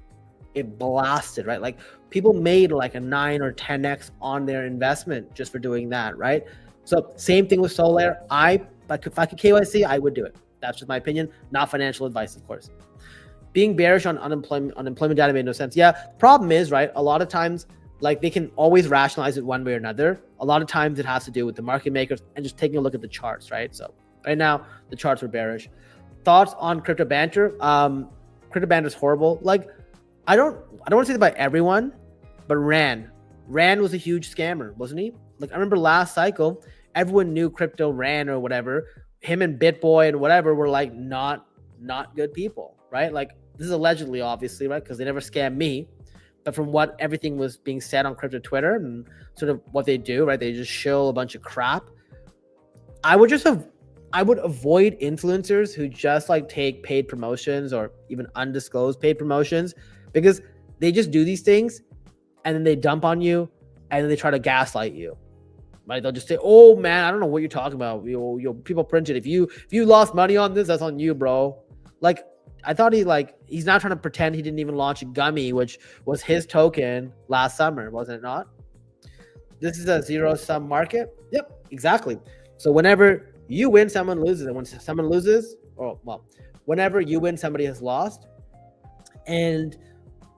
It blasted, right? Like people made like a 9 or 10x on their investment just for doing that, right? So same thing with Solar. If I could KYC, I would do it. That's just my opinion, not financial advice, of course. Being bearish on unemployment data made no sense. Yeah, the problem is, right, a lot of times, like they can always rationalize it one way or another. A lot of times it has to do with the market makers and just taking a look at the charts, right? So right now, the charts are bearish. Thoughts on crypto banter? Crypto banter is horrible. Like, I don't want to say that about everyone, but Rand was a huge scammer, wasn't he? Like I remember last cycle, everyone knew crypto Rand or whatever. Him and BitBoy and whatever were like not good people, right? Like this is allegedly, obviously, right? Because they never scammed me. But from what everything was being said on crypto Twitter and sort of what they do, right? They just shill a bunch of crap. I would avoid influencers who just like take paid promotions or even undisclosed paid promotions, because they just do these things and then they dump on you and then they try to gaslight you. Right? They'll just say, "Oh man, I don't know what you're talking about. People printed. If you lost money on this, that's on you, bro." Like I thought he's not trying to pretend he didn't even launch a gummy, which was his token last summer, wasn't it not? This is a zero-sum market. Yep, exactly. So whenever you win, someone loses, and when someone loses, whenever you win, somebody has lost, and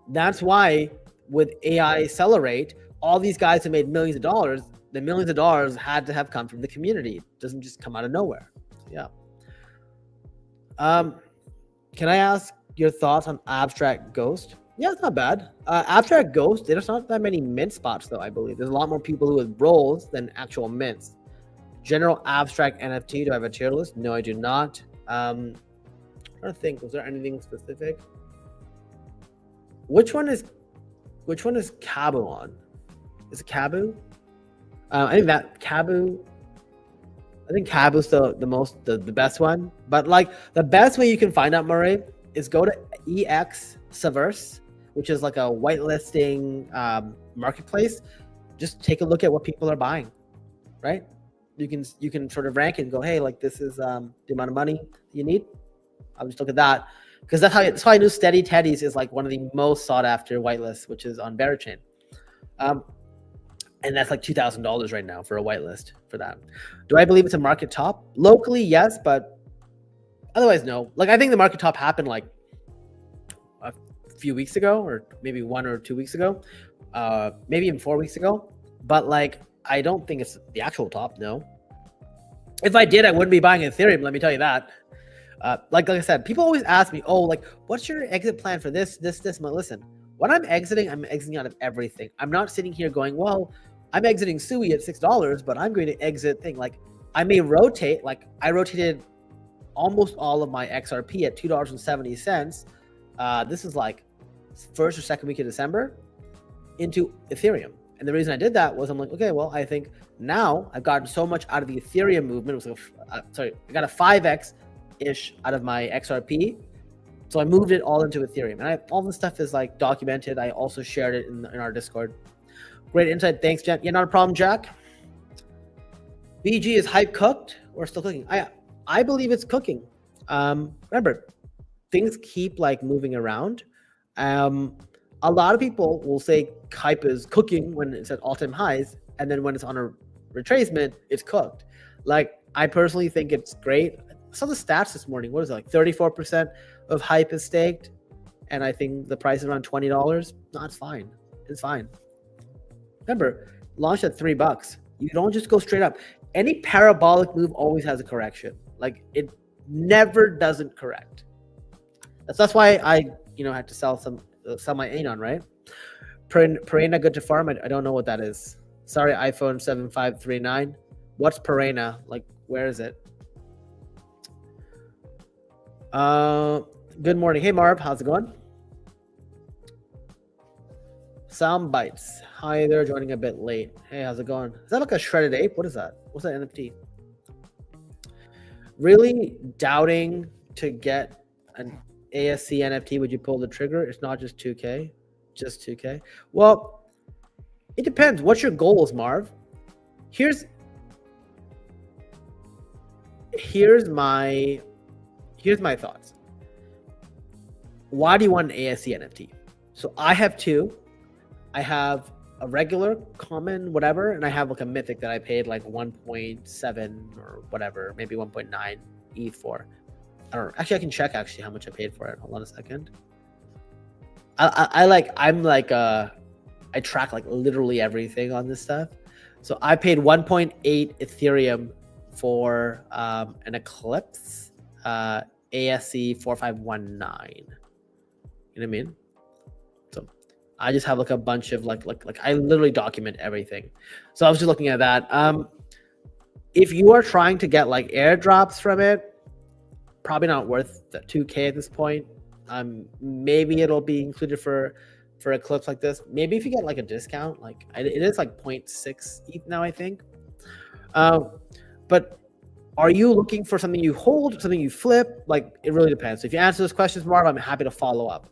that's why with Aicellerate, all these guys who made millions of dollars. The millions of dollars had to have come from the community. It doesn't just come out of nowhere. Yeah. Can I ask your thoughts on Abstract Ghost? Yeah, it's not bad. Abstract Ghost, there's not that many mint spots though, I believe. There's a lot more people who have roles than actual mints. General Abstract NFT, do I have a tier list? No, I do not. I'm trying to think, was there anything specific? Which one is Cabu on? Is it Cabu? I think Cabu's the best one. But like the best way you can find out, Murray, is go to EX Saverse, which is like a whitelisting marketplace. Just take a look at what people are buying, right? You can sort of rank it and go, hey, like this is the amount of money you need. I'll just look at that. because that's how I knew Steady Teddy's is like one of the most sought after whitelists, which is on Berachain. And that's like $2,000 right now for a whitelist for that. Do I believe it's a market top? Locally, yes, but otherwise, no. Like I think the market top happened like a few weeks ago, or maybe 1 or 2 weeks ago, maybe even 4 weeks ago. But like, I don't think it's the actual top. No. If I did, I wouldn't be buying Ethereum. Let me tell you that. Like I said, people always ask me, "Oh, like, what's your exit plan for this?" I'm like, listen, when I'm exiting out of everything. I'm not sitting here going, "Well, I'm exiting Sui at $6, but I'm going to exit thing." Like, I may rotate. Like, I rotated almost all of my XRP at $2.70. This is like first or second week of December into Ethereum. And the reason I did that was I'm like, okay, well, I think now I've gotten so much out of the Ethereum movement. It was I got a 5x-ish out of my XRP. So I moved it all into Ethereum. And all this stuff is like documented. I also shared it in our Discord. Great insight. Thanks, Jen. Yeah, not a problem, Jack. BG, is hype cooked or still cooking? I believe it's cooking. Remember, things keep like moving around. A lot of people will say hype is cooking when it's at all-time highs, and then when it's on a retracement, it's cooked. Like, I personally think it's great. I saw the stats this morning. What is it, like 34% of hype is staked, and I think the price is around $20. No, it's fine. It's fine. Remember, launched at $3. You don't just go straight up. Any parabolic move always has a correction. Like, it never doesn't correct. That's why I had to sell my Anon, right? Perena good to farm. I don't know what that is. Sorry, iPhone 7539. What's Perena? Like, where is it? Good morning. Hey, Marv. How's it going? Sound bites. Hi there. Joining a bit late. Hey, how's it going? Is that like a shredded ape? What is that? What's that NFT? Really doubting to get an AICC NFT, would you pull the trigger? It's not just 2K, just 2K. Well, it depends. What's your goals, Marv? Here's my thoughts. Why do you want an AICC NFT? So I have two. I have a regular, common, whatever, and I have like a mythic that I paid like 1.7 or whatever, maybe 1.9 ETH for. I don't know. Actually, I can check how much I paid for it. Hold on a second. I track like literally everything on this stuff. So I paid 1.8 Ethereum for an Eclipse AICC 4519. You know what I mean? So I just have like a bunch of like I literally document everything. So I was just looking at that. If you are trying to get like airdrops from it, probably not worth the 2K at this point. Maybe it'll be included for Eclipse like this. Maybe if you get like a discount, like it is like 0.6 ETH now, I think. But are you looking for something you hold, something you flip? Like, it really depends. So if you answer those questions, Marv, I'm happy to follow up.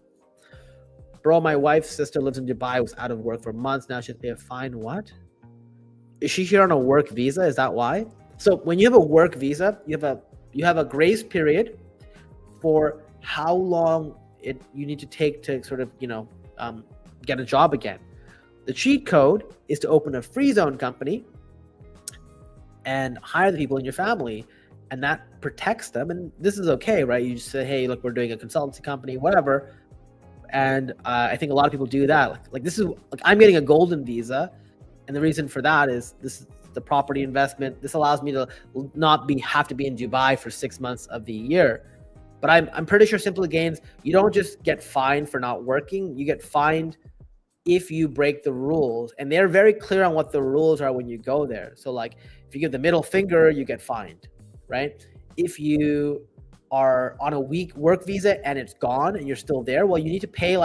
Bro, my wife's sister lives in Dubai, was out of work for months. Now she has to pay a fine. What? Is she here on a work visa? Is that why? So when you have a work visa, you have a grace period for how long you need to take to sort of, get a job again. The cheat code is to open a free zone company and hire the people in your family, and that protects them. And this is okay, right? You just say, hey, look, we're doing a consultancy company, whatever. And I think a lot of people do that. Like this is like, I'm getting a golden visa, and the reason for that is this is the property investment. This allows me to not have to be in Dubai for 6 months of the year. But I'm pretty sure Simple Gains, you don't just get fined for not working. You get fined if you break the rules, and they're very clear on what the rules are when you go there. So like if you give the middle finger, you get fined, right? If you are on a week work visa and it's gone and you're still there, well, you need to pay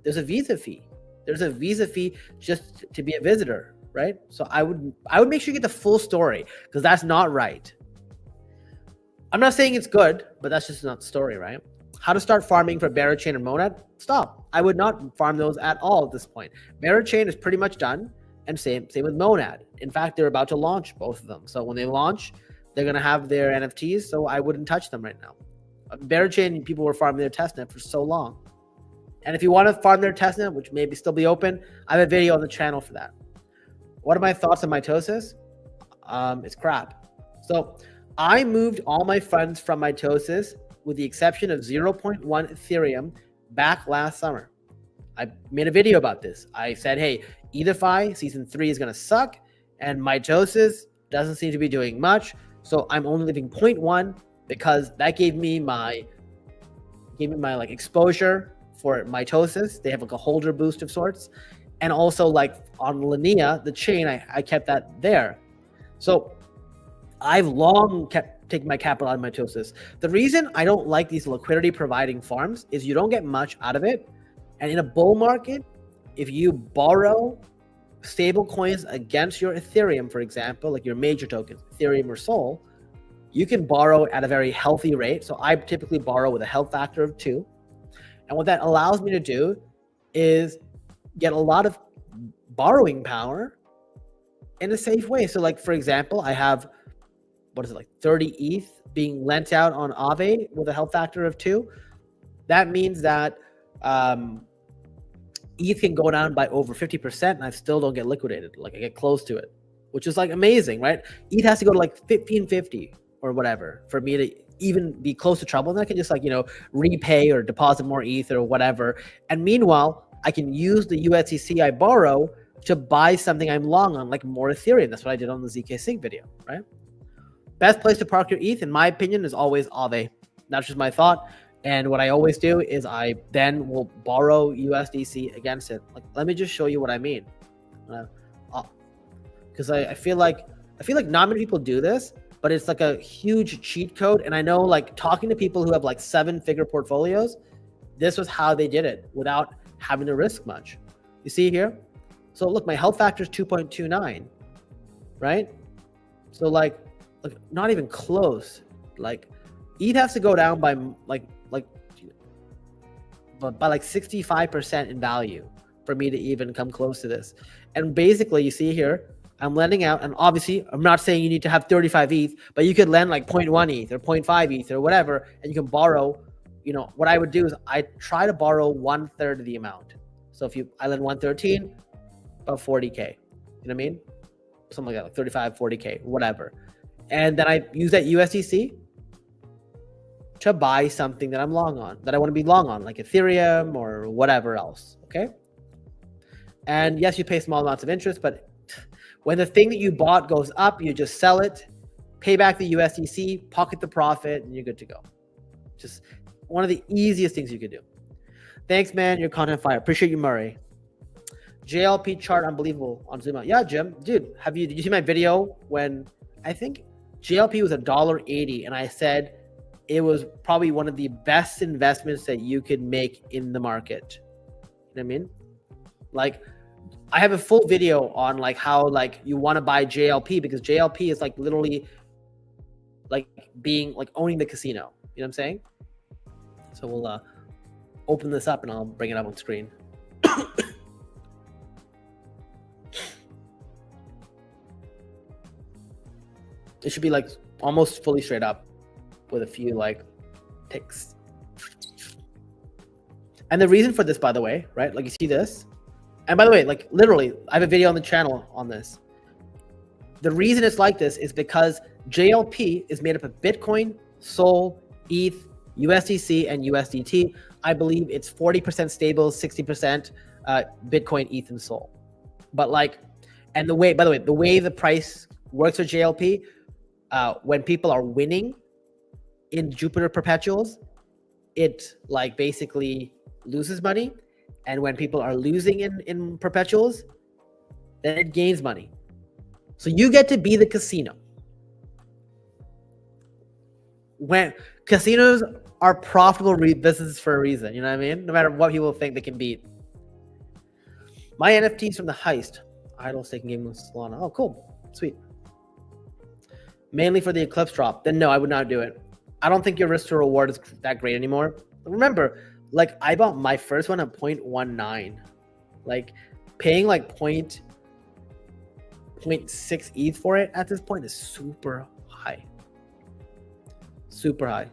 there's a visa fee. There's a visa fee just to be a visitor, right? So I would make sure you get the full story, because that's not right. I'm not saying it's good, but that's just not the story, right? How to start farming for Berachain and Monad? Stop. I would not farm those at all at this point. Berachain is pretty much done, and same with Monad. In fact, they're about to launch both of them. So when they launch, they're going to have their NFTs, so I wouldn't touch them right now. Bear chain, people were farming their testnet for so long. And if you want to farm their testnet, which maybe still be open, I have a video on the channel for that. What are my thoughts on mitosis? It's crap. So I moved all my funds from mitosis, with the exception of 0.1 Ethereum, back last summer. I made a video about this. I said, hey, ETHFi season 3 is going to suck, and mitosis doesn't seem to be doing much. So I'm only leaving 0.1 because that gave me my like exposure for mitosis. They have like a holder boost of sorts. And also like on Linea, the chain, I kept that there. So I've long kept taking my capital out of mitosis. The reason I don't like these liquidity providing farms is you don't get much out of it. And in a bull market, if you borrow stable coins against your Ethereum, for example, like your major tokens, Ethereum or Sol, you can borrow at a very healthy rate. So I typically borrow with a health factor of 2. And what that allows me to do is get a lot of borrowing power in a safe way. So like, for example, I have, 30 ETH being lent out on Aave with a health factor of 2. That means that ETH can go down by over 50% and I still don't get liquidated. Like I get close to it, which is like amazing, right? ETH has to go to like 1550 or whatever for me to even be close to trouble. And I can just like, repay or deposit more ETH or whatever. And meanwhile, I can use the USDC I borrow to buy something I'm long on, like more Ethereum. That's what I did on the ZK-Sync video, right? Best place to park your ETH, in my opinion, is always Aave. That's just my thought. And what I always do is I then will borrow USDC against it. Like, let me just show you what I mean. Because I feel like not many people do this, but it's like a huge cheat code. And I know like talking to people who have like 7-figure portfolios, this was how they did it without having to risk much. You see here? So look, my health factor is 2.29, right? So like not even close. Like ETH has to go down by like 65% in value for me to even come close to this. And basically you see here, I'm lending out, and obviously I'm not saying you need to have 35 ETH, but you could lend like 0.1 ETH or 0.5 ETH or whatever, and you can borrow, what I would do is I try to borrow 1/3 of the amount. So if I lend 113, about 40K, you know what I mean? Something like that, like 35, 40K, whatever. And then I use that USDC to buy something that I'm long on, that I want to be long on, like Ethereum or whatever else, okay? And yes, you pay small amounts of interest, but when the thing that you bought goes up, you just sell it, pay back the USDC, pocket the profit, and you're good to go. Just one of the easiest things you could do. Thanks, man. Your content fire. Appreciate you, Murray. JLP chart, unbelievable on Zoom out. Yeah, Jim. Dude, did you see my video when I think JLP was $1.80 and I said it was probably one of the best investments that you could make in the market? You know what I mean? Like, I have a full video on like how like you want to buy JLP, because JLP is like literally like being like owning the casino. You know what I'm saying? So we'll open this up and I'll bring it up on screen. It should be like almost fully straight up with a few like ticks. And the reason for this, by the way, right? Like you see this. And by the way, like literally, I have a video on the channel on this. The reason it's like this is because JLP is made up of Bitcoin, Sol, ETH, USDC, and USDT. I believe it's 40% stable, 60% Bitcoin, ETH, and Sol. But like, and the way the price works for JLP, when people are winning in Jupiter perpetuals, it like basically loses money. And when people are losing in perpetuals, then it gains money. So you get to be the casino. When casinos are profitable businesses for a reason, you know what I mean? No matter what people think they can beat. My NFTs from the heist. Idle staking game with Solana. Oh, cool. Sweet. Mainly for the Eclipse drop. Then no, I would not do it. I don't think your risk to reward is that great anymore. Remember, like I bought my first one at 0.19. Like paying like 0.6 ETH for it at this point is super high. Super high.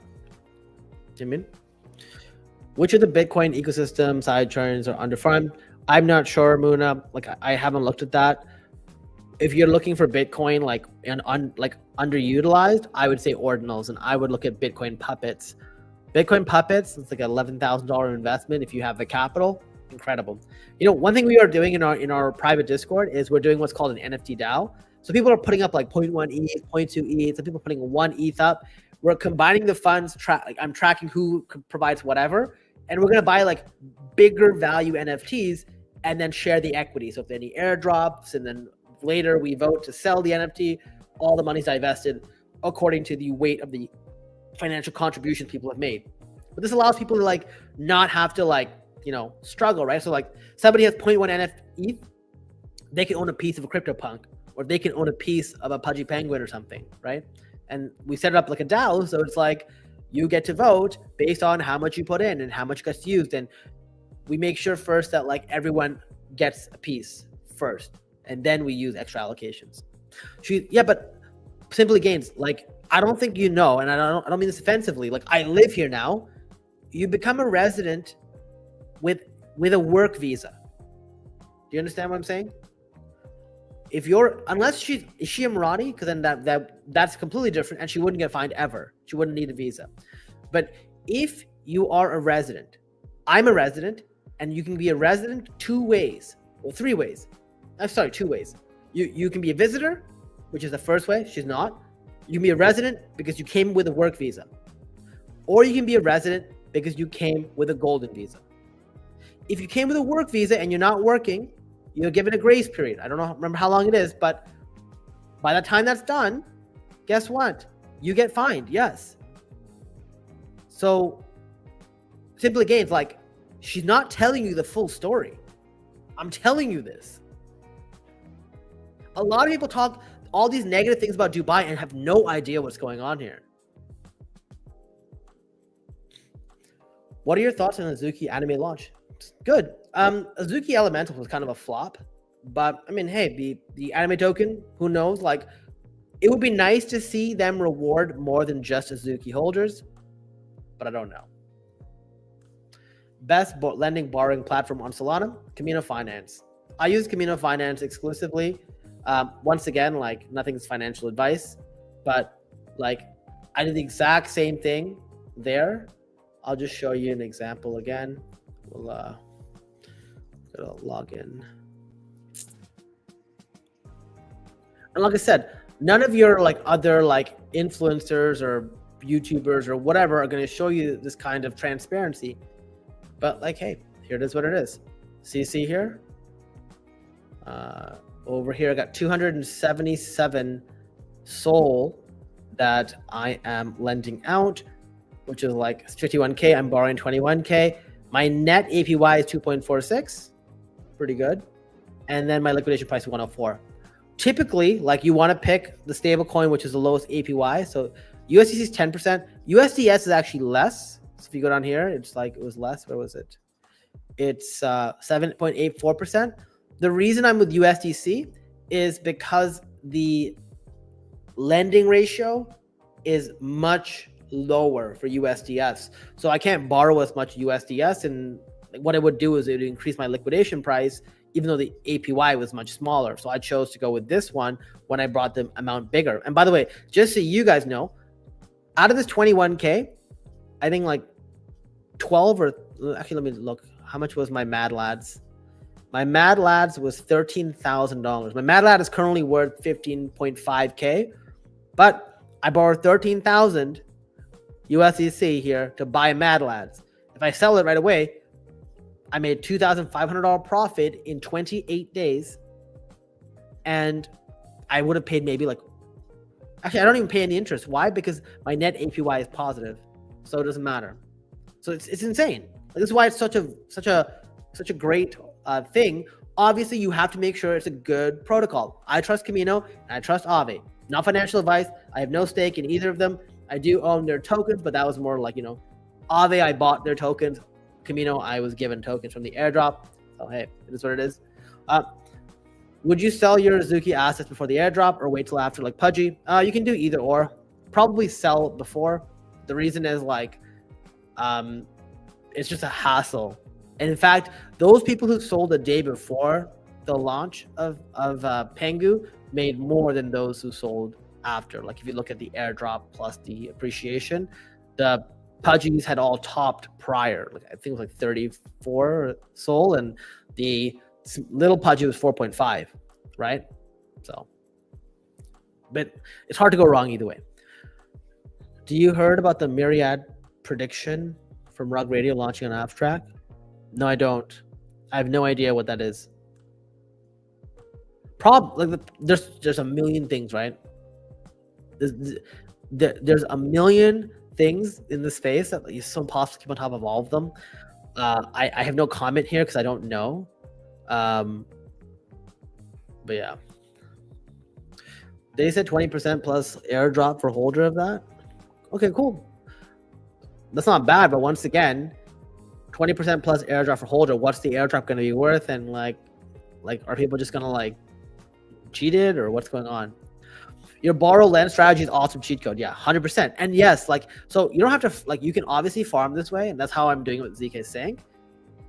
You know what I mean? Which of the Bitcoin ecosystem side chains are underfarmed? I'm not sure, Muna. Like I haven't looked at that. If you're looking for Bitcoin like underutilized, I would say ordinals, and I would look at Bitcoin puppets. Bitcoin puppets, it's like an $11,000 investment if you have the capital. Incredible. You know, one thing we are doing in our private Discord is we're doing what's called an NFT DAO. So people are putting up like 0.1 ETH, 0.2 ETH, some people are putting 1 ETH up. We're combining the funds, I'm tracking who provides whatever, and we're gonna buy like bigger value NFTs and then share the equity. So if any airdrops, and then later we vote to sell the NFT, all the money's divested according to the weight of the financial contributions people have made. But this allows people to like not have to like, you know, struggle, right? So like somebody has 0.1 NFT, they can own a piece of a CryptoPunk, or they can own a piece of a Pudgy Penguin or something, right? And we set it up like a DAO, so it's like you get to vote based on how much you put in and how much gets used, and we make sure first that like everyone gets a piece first, and then we use extra allocations. Yeah, but Simply Gains, like I don't think you know, and I don't mean this offensively. Like I live here now. You become a resident with a work visa. Do you understand what I'm saying? If you're, unless is she Emirati? Because then that's completely different, and she wouldn't get fined ever. She wouldn't need a visa. But if you are a resident, I'm a resident, and you can be a resident 2 ways, or 3 ways. I'm sorry, 2 ways. You can be a visitor, which is the first way. She's not. You can be a resident because you came with a work visa, or you can be a resident because you came with a golden visa. If you came with a work visa and you're not working, you're given a grace period. I don't remember how long it is, but by the time that's done, guess what? You get fined, yes. So Simply Gains, like, she's not telling you the full story. I'm telling you this. A lot of people talk all these negative things about Dubai and have no idea what's going on here. What are your thoughts on Azuki anime launch? Good. Azuki Elemental was kind of a flop, but I mean, hey, the anime token, who knows? Like, it would be nice to see them reward more than just Azuki holders, but I don't know. Best lending borrowing platform on Solana? Camino Finance. I use Camino Finance exclusively. Once again, like, nothing's financial advice, but like I did the exact same thing there. I'll just show you an example again. We'll go to log in. And like I said, none of your like other like influencers or YouTubers or whatever are going to show you this kind of transparency. But like, hey, here it is what it is. CC here. Over here, I got 277 SOL that I am lending out, which is like 51K. I'm borrowing 21K. My net APY is 2.46, pretty good. And then my liquidation price is 104. Typically, like, you want to pick the stable coin, which is the lowest APY. So USDC is 10%. USDS is actually less. So if you go down here, it's like, it was less. Where was it? It's 7.84%. The reason I'm with USDC is because the lending ratio is much lower for USDS. So I can't borrow as much USDS, and what it would do is it would increase my liquidation price, even though the APY was much smaller. So I chose to go with this one when I brought the amount bigger. And by the way, just so you guys know, out of this 21K, I think like 12 or actually, let me look. How much was my Mad Lads? My Mad Lads was $13,000. My Mad Lad is currently worth 15.5K, but I borrowed 13,000 USDC here to buy Mad Lads. If I sell it right away, I made $2,500 profit in 28 days, and I would have paid maybe like, actually, I don't even pay any interest. Why? Because my net APY is positive, so it doesn't matter. So it's insane. Like, this is why it's such a great thing. Obviously, you have to make sure it's a good protocol. I trust Camino and I trust Aave. Not financial advice. I have no stake in either of them. I do own their tokens, but that was more like, you know, Aave, I bought their tokens. Camino, I was given tokens from the airdrop. So hey, it is what it is. Would you sell your Azuki assets before the airdrop or wait till after, like Pudgy? You can do either or. Probably sell before. The reason is, like, It's just a hassle. And in fact, those people who sold the day before the launch of Pengu made more than those who sold after. Like if you look at the airdrop plus the appreciation, the pudgies had all topped prior. Like I think it was like 34 sold, and the little pudgy was 4.5, right? So, but it's hard to go wrong either way. Do you heard about the Myriad prediction from Rug Radio launching on Abstract? No, I don't. I have no idea what that is. There's a million things, right? There's a million things in the space that it's so impossible to keep on top of all of them. I have no comment here because I don't know. But yeah, they said 20% plus airdrop for holder of that. Okay, cool. That's not bad, but once again, 20% plus airdrop for holder. What's the airdrop going to be worth? And like, are people just going to like cheat it, or what's going on? Your borrow lend strategy is awesome cheat code. Yeah, 100%. And yes, like, so you don't have to, like, you can obviously farm this way, and that's how I'm doing it with ZK Sync.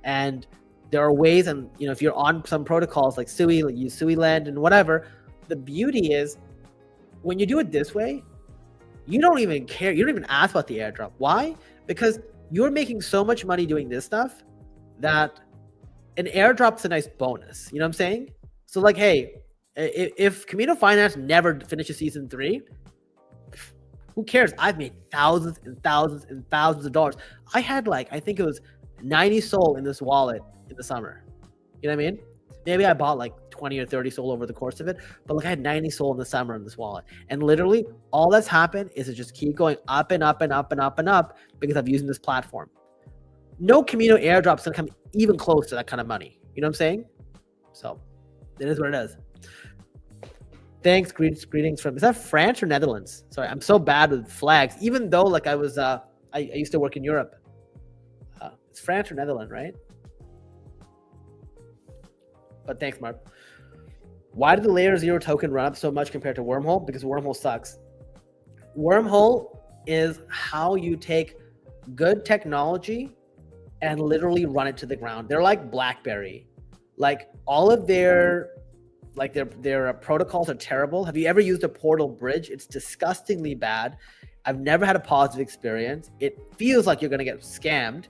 And there are ways, and you know, if you're on some protocols like Sui, like use Sui Lend and whatever, the beauty is when you do it this way, you don't even care. You don't even ask about the airdrop. Why? Because you're making so much money doing this stuff that an airdrop's a nice bonus. You know what I'm saying? So like, hey, if Camino Finance never finishes season 3, who cares? I've made thousands and thousands and thousands of dollars. I had like, I think it was 90 SOL in this wallet in the summer. You know what I mean? Maybe I bought like 20 or 30 SOL over the course of it, but like I had 90 SOL in the summer in this wallet. And literally all that's happened is to just keep going up and up and up and up and up because I'm using this platform. No Camino airdrop's gonna come even close to that kind of money. You know what I'm saying? So it is what it is. Thanks, greetings from, is that France or Netherlands? Sorry, I'm so bad with flags, even though like I was, I used to work in Europe. It's France or Netherlands, right? But thanks, Mark. Why did the layer 0 token run up so much compared to Wormhole? Because Wormhole sucks. Wormhole is how you take good technology and literally run it to the ground. They're like BlackBerry. Like all of their protocols are terrible. Have you ever used a portal bridge? It's disgustingly bad. I've never had a positive experience. It feels like you're gonna get scammed.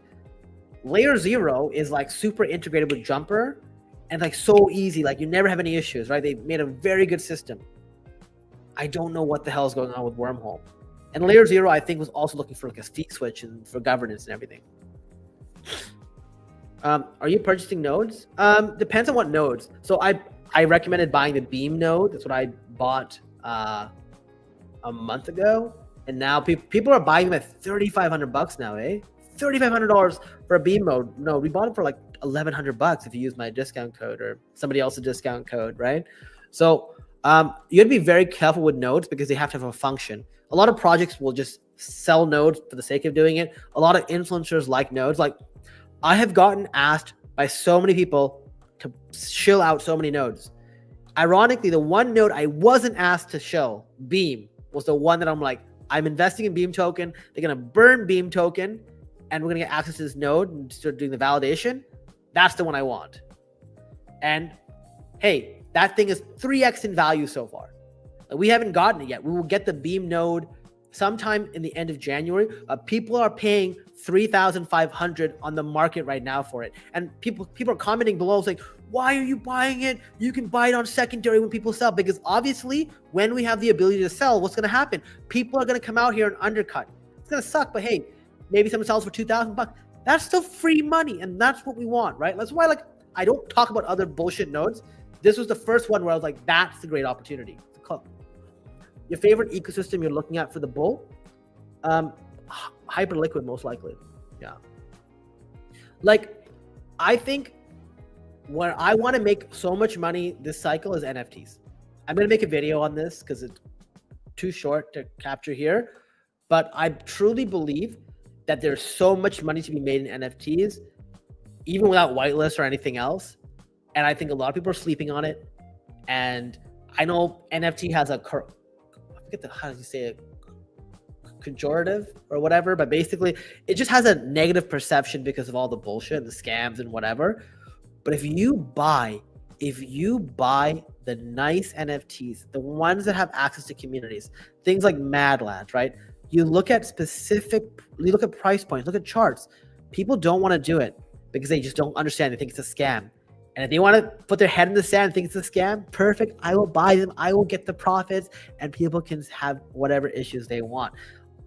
Layer 0 is like super integrated with Jumper and like so easy, like you never have any issues, right? They made a very good system. I don't know what the hell is going on with Wormhole. And Layer 0, I think, was also looking for like a fee switch and for governance and everything. Are you purchasing nodes? Depends on what nodes. So I recommended buying the Beam node. That's what I bought a month ago. And now people are buying them at $3,500 now, eh? $3,500 for a Beam mode. No, we bought it for like $1,100 if you use my discount code or somebody else's discount code, right? So you gotta be very careful with nodes because they have to have a function. A lot of projects will just sell nodes for the sake of doing it. A lot of influencers like nodes. Like I have gotten asked by so many people to shill out so many nodes. Ironically, the one node I wasn't asked to shill, Beam, was the one that I'm like, I'm investing in Beam token. They're gonna burn Beam token, and we're gonna get access to this node and start doing the validation. That's the one I want. And hey, that thing is 3x in value so far. Like, we haven't gotten it yet. We will get the Beam node sometime in the end of January. People are paying $3,500 on the market right now for it. And people are commenting below saying, why are you buying it? You can buy it on secondary when people sell. Because obviously, when we have the ability to sell, what's going to happen? People are going to come out here and undercut. It's going to suck, but hey, maybe someone sells for $2,000. That's still free money, and that's what we want, right? That's why, like, I don't talk about other bullshit nodes. This was the first one where I was like, that's the great opportunity. Your favorite ecosystem you're looking at for the bull? Hyperliquid, most likely. Yeah. Like, I think where I want to make so much money this cycle is NFTs. I'm going to make a video on this because it's too short to capture here. But I truly believe that there's so much money to be made in NFTs, even without whitelist or anything else. And I think a lot of people are sleeping on it. And I know NFT has a how do you say it? pejorative or whatever, but basically it just has a negative perception because of all the bullshit, the scams and whatever. But if you buy the nice NFTs, the ones that have access to communities, things like Mad Lads, right? You look at price points, look at charts. People don't want to do it because they just don't understand. They think it's a scam. And if they want to put their head in the sand and think it's a scam, perfect. I will buy them. I will get the profits and people can have whatever issues they want.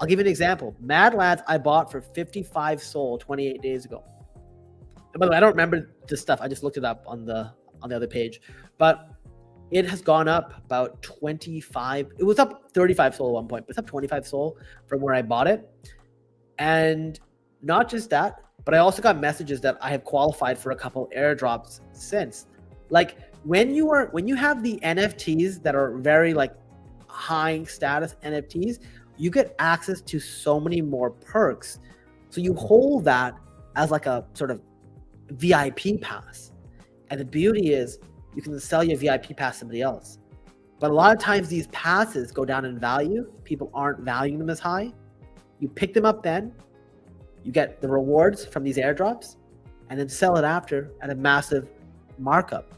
I'll give you an example. Mad Lads I bought for 55 SOL 28 days ago. And by the way, I don't remember this stuff. I just looked it up on the other page. But it has gone up about 25. It was up 35 SOL at one point, but it's up 25 SOL from where I bought it. And not just that, but I also got messages that I have qualified for a couple airdrops since. Like when you have the NFTs that are very like high status NFTs, you get access to so many more perks. So you hold that as like a sort of VIP pass. And the beauty is you can sell your VIP pass to somebody else. But a lot of times these passes go down in value. People aren't valuing them as high. You pick them up then, you get the rewards from these airdrops, and then sell it after at a massive markup,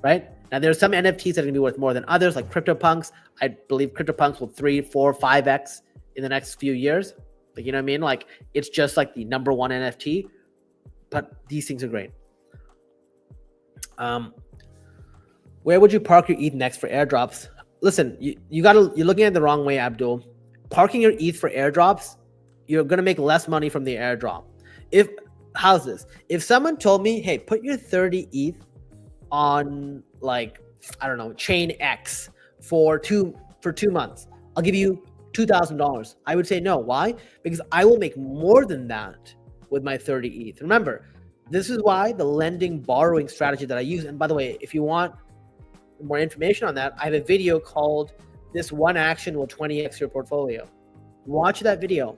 right? Now there's some NFTs that are gonna be worth more than others, like CryptoPunks. I believe CryptoPunks will 3, 4, 5x in the next few years. Like, you know what I mean? Like it's just like the number one NFT, but these things are great. Where would you park your ETH next for airdrops? Listen, you're looking at it the wrong way, Abdul. Parking your ETH for airdrops, you're gonna make less money from the airdrop. How's this? If someone told me, hey, put your 30 ETH on like, I don't know, chain X for 2 months, I'll give you $2,000. I would say no. Why? Because I will make more than that with my 30 ETH. Remember, this is why the lending borrowing strategy that I use. And by the way, if you want more information on that, I have a video called "This One Action Will 20x Your Portfolio." Watch that video.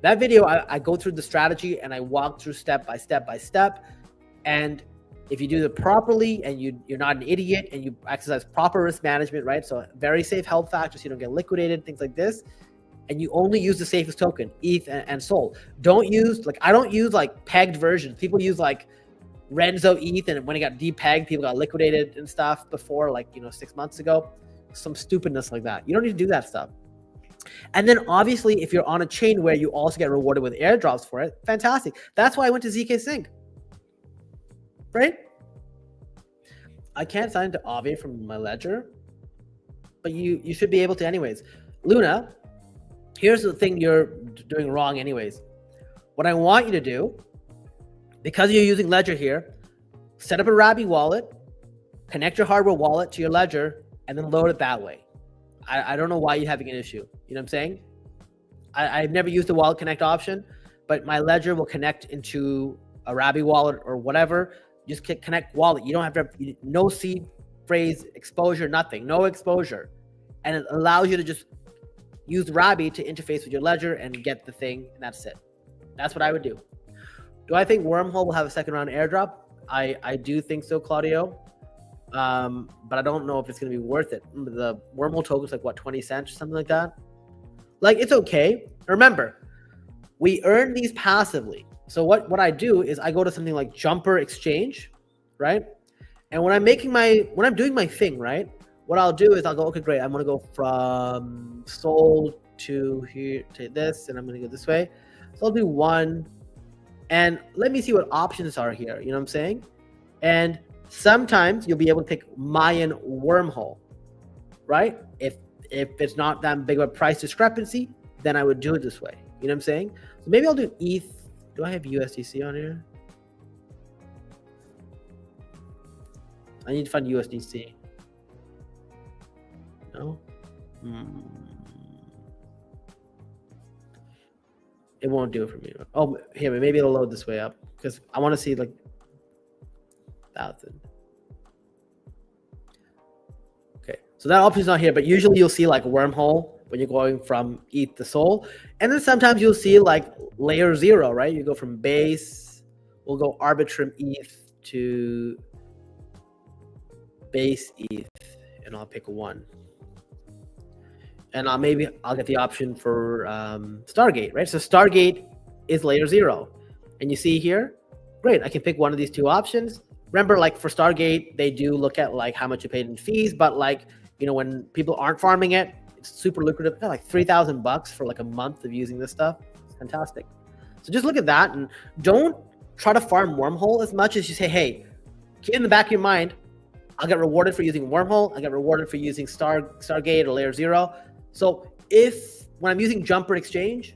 That video, I go through the strategy and I walk through step by step. And if you do it properly and you're not an idiot and you exercise proper risk management, right? So very safe health factors, you don't get liquidated, things like this. And you only use the safest token, ETH and SOL. I don't use like pegged versions. People use like Renzo ETH, and when it got depegged, people got liquidated and stuff before, like, 6 months ago. Some stupidness like that. You don't need to do that stuff. And then obviously, if you're on a chain where you also get rewarded with airdrops for it, fantastic. That's why I went to ZK Sync, right? I can't sign into Aave from my ledger, but you should be able to anyways. Luna, here's the thing you're doing wrong anyways. What I want you to do, because you're using Ledger here, set up a Rabby wallet, connect your hardware wallet to your Ledger, and then load it that way. I don't know why you're having an issue. You know what I'm saying? I've never used the wallet connect option, but my Ledger will connect into a Rabby wallet or whatever. Just connect wallet. You don't have to have no seed phrase exposure, nothing, no exposure. And it allows you to just use Rabby to interface with your Ledger and get the thing, and that's it. That's what I would do. Do I think Wormhole will have a second round airdrop? I do think so, Claudio. But I don't know if it's going to be worth it. The Wormhole token is like, what, 20 cents or something like that? Like, it's okay. Remember, we earn these passively. So what I do is I go to something like Jumper Exchange, right? And when I'm doing my thing, right? What I'll do is I'll go, okay, great. I'm going to go from Sol to here to this, and I'm going to go this way. So I'll do one, and let me see what options are here. You know what I'm saying? And sometimes you'll be able to pick Mayan Wormhole, right? If it's not that big of a price discrepancy, then I would do it this way. You know what I'm saying? So maybe I'll do ETH. Do I have USDC on here? I need to find USDC. No? It won't do it for me. Oh, here, maybe it'll load this way up because I want to see like 1,000. Okay, so that option's not here, but usually you'll see like Wormhole when you're going from ETH to Sol, and then sometimes you'll see like layer 0, right? You go from base, we'll go Arbitrum ETH to base ETH, and I'll pick one. and maybe I'll get the option for Stargate, right? So Stargate is layer 0, and you see here, great, I can pick one of these 2 options. Remember, like for Stargate, they do look at like how much you paid in fees, but like, you know, when people aren't farming it, it's super lucrative. Like $3,000 for like a month of using this stuff. It's fantastic. So just look at that, and don't try to farm Wormhole as much as you say, hey, keep in the back of your mind, I'll get rewarded for using Wormhole. I get rewarded for using Stargate or layer 0. So if when I'm using Jumper Exchange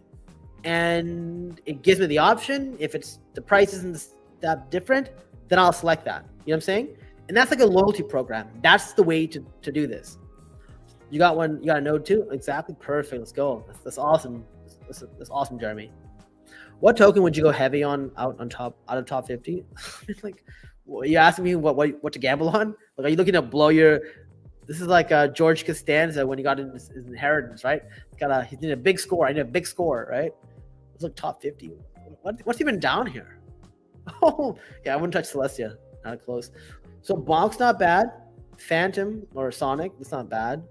and it gives me the option, if it's the price isn't that different, then I'll select that. You know what I'm saying? And that's like a loyalty program. That's the way to do this. You got one, you got a node too? Exactly, perfect. Let's go. That's awesome. That's awesome, Jeremy. What token would you go heavy on out of top 50? Like, you asking me what to gamble on? Like, are you looking to blow your? This is like George Costanza when he got his inheritance, right? He did a big score. I need a big score, right? It's like top 50. What's even down here? Oh, yeah, I wouldn't touch Celestia. Not close. So Bonk's not bad. Phantom or Sonic, that's not bad.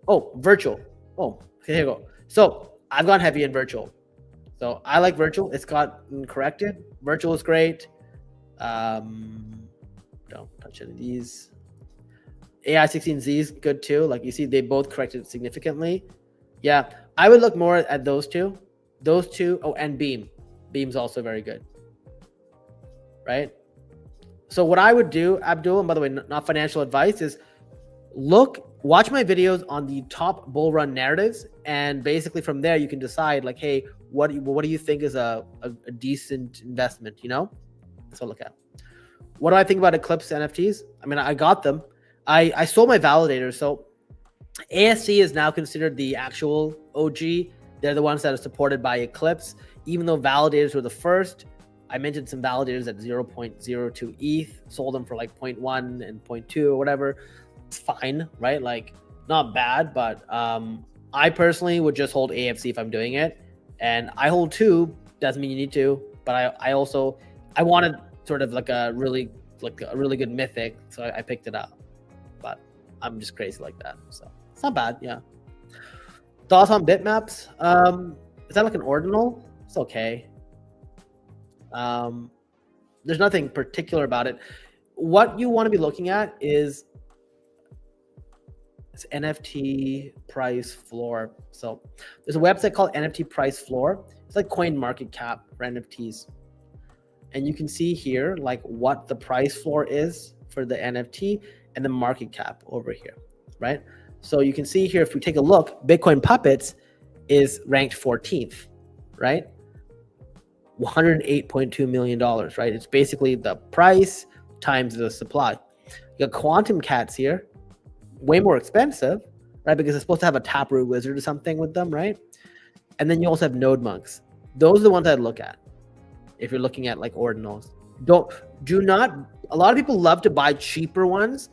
Oh, Virtual. Oh, okay, here you go. So I've gone heavy in Virtual. So I like Virtual. It's gotten corrected. Virtual is great. Don't touch any of these. AI16Z is good too. Like you see, they both corrected significantly. Yeah, I would look more at those two. Those two. Oh, and Beam. Beam's also very good. Right? So what I would do, Abdul, and by the way, not financial advice, is watch my videos on the top bull run narratives, and basically from there you can decide like, hey, what do you think is a decent investment, you know? So look at. What do I think about Eclipse NFTs? I mean, I got them. I sold my validators. So AICC is now considered the actual OG. They're the ones that are supported by Eclipse. Even though validators were the first, I mentioned some validators at 0.02 ETH, sold them for like 0.1 and 0.2 or whatever. It's fine, right? Like not bad, but I personally would just hold AFC if I'm doing it. And I hold 2, doesn't mean you need to, but I wanted sort of like a really good mythic, so I picked it up. But I'm just crazy like that, so it's not bad. Yeah. Thoughts on bitmaps? Is that like an ordinal? It's okay. There's nothing particular about it. What you want to be looking at is it's NFT price floor. So there's a website called NFT price floor. It's like coin market cap for NFTs. And you can see here like what the price floor is for the NFT and the market cap over here, right? So you can see here, if we take a look, Bitcoin Puppets is ranked 14th, right? $108.2 million, right? It's basically the price times the supply. You got Quantum Cats here, way more expensive, right? Because it's supposed to have a Taproot Wizard or something with them, right? And then you also have Node Monks. Those are the ones I'd look at if you're looking at like ordinals. Do not, a lot of people love to buy cheaper ones.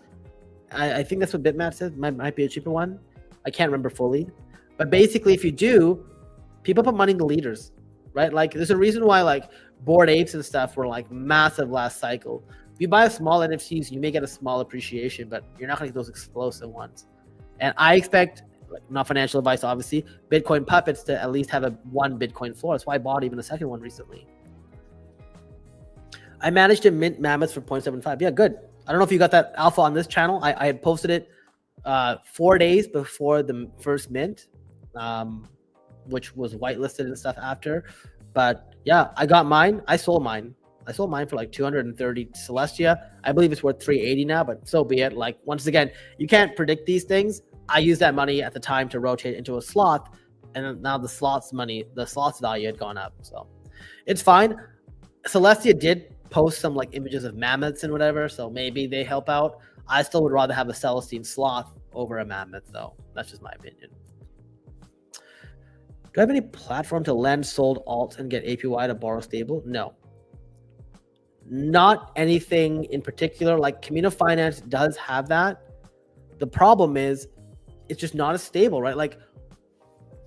I think that's what Bitmap says, might be a cheaper one. I can't remember fully. But basically, if you do, people put money in the leaders, right? Like there's a reason why like Bored Apes and stuff were like massive last cycle. If you buy a small NFTs, you may get a small appreciation, but you're not gonna get those explosive ones. And I expect, like, not financial advice, obviously, Bitcoin Puppets to at least have one Bitcoin floor. That's why I bought even a second one recently. I managed to mint mammoths for 0.75. Yeah, good. I don't know if you got that alpha on this channel. I had posted it 4 days before the first mint, which was whitelisted and stuff after. But yeah, I got mine. I sold mine for like 230 Celestia. I believe it's worth 380 now, but so be it. Like, once again, you can't predict these things. I used that money at the time to rotate into a sloth, and now the sloth's value had gone up. So it's fine. Celestia did post some like images of mammoths and whatever, so maybe they help out. I still would rather have a Celestine sloth over a mammoth, though. That's just my opinion. Do I have any platform to lend sold alts and get APY to borrow stable? No. Not anything in particular. Like Camino Finance does have that. The problem is it's just not as stable, right? Like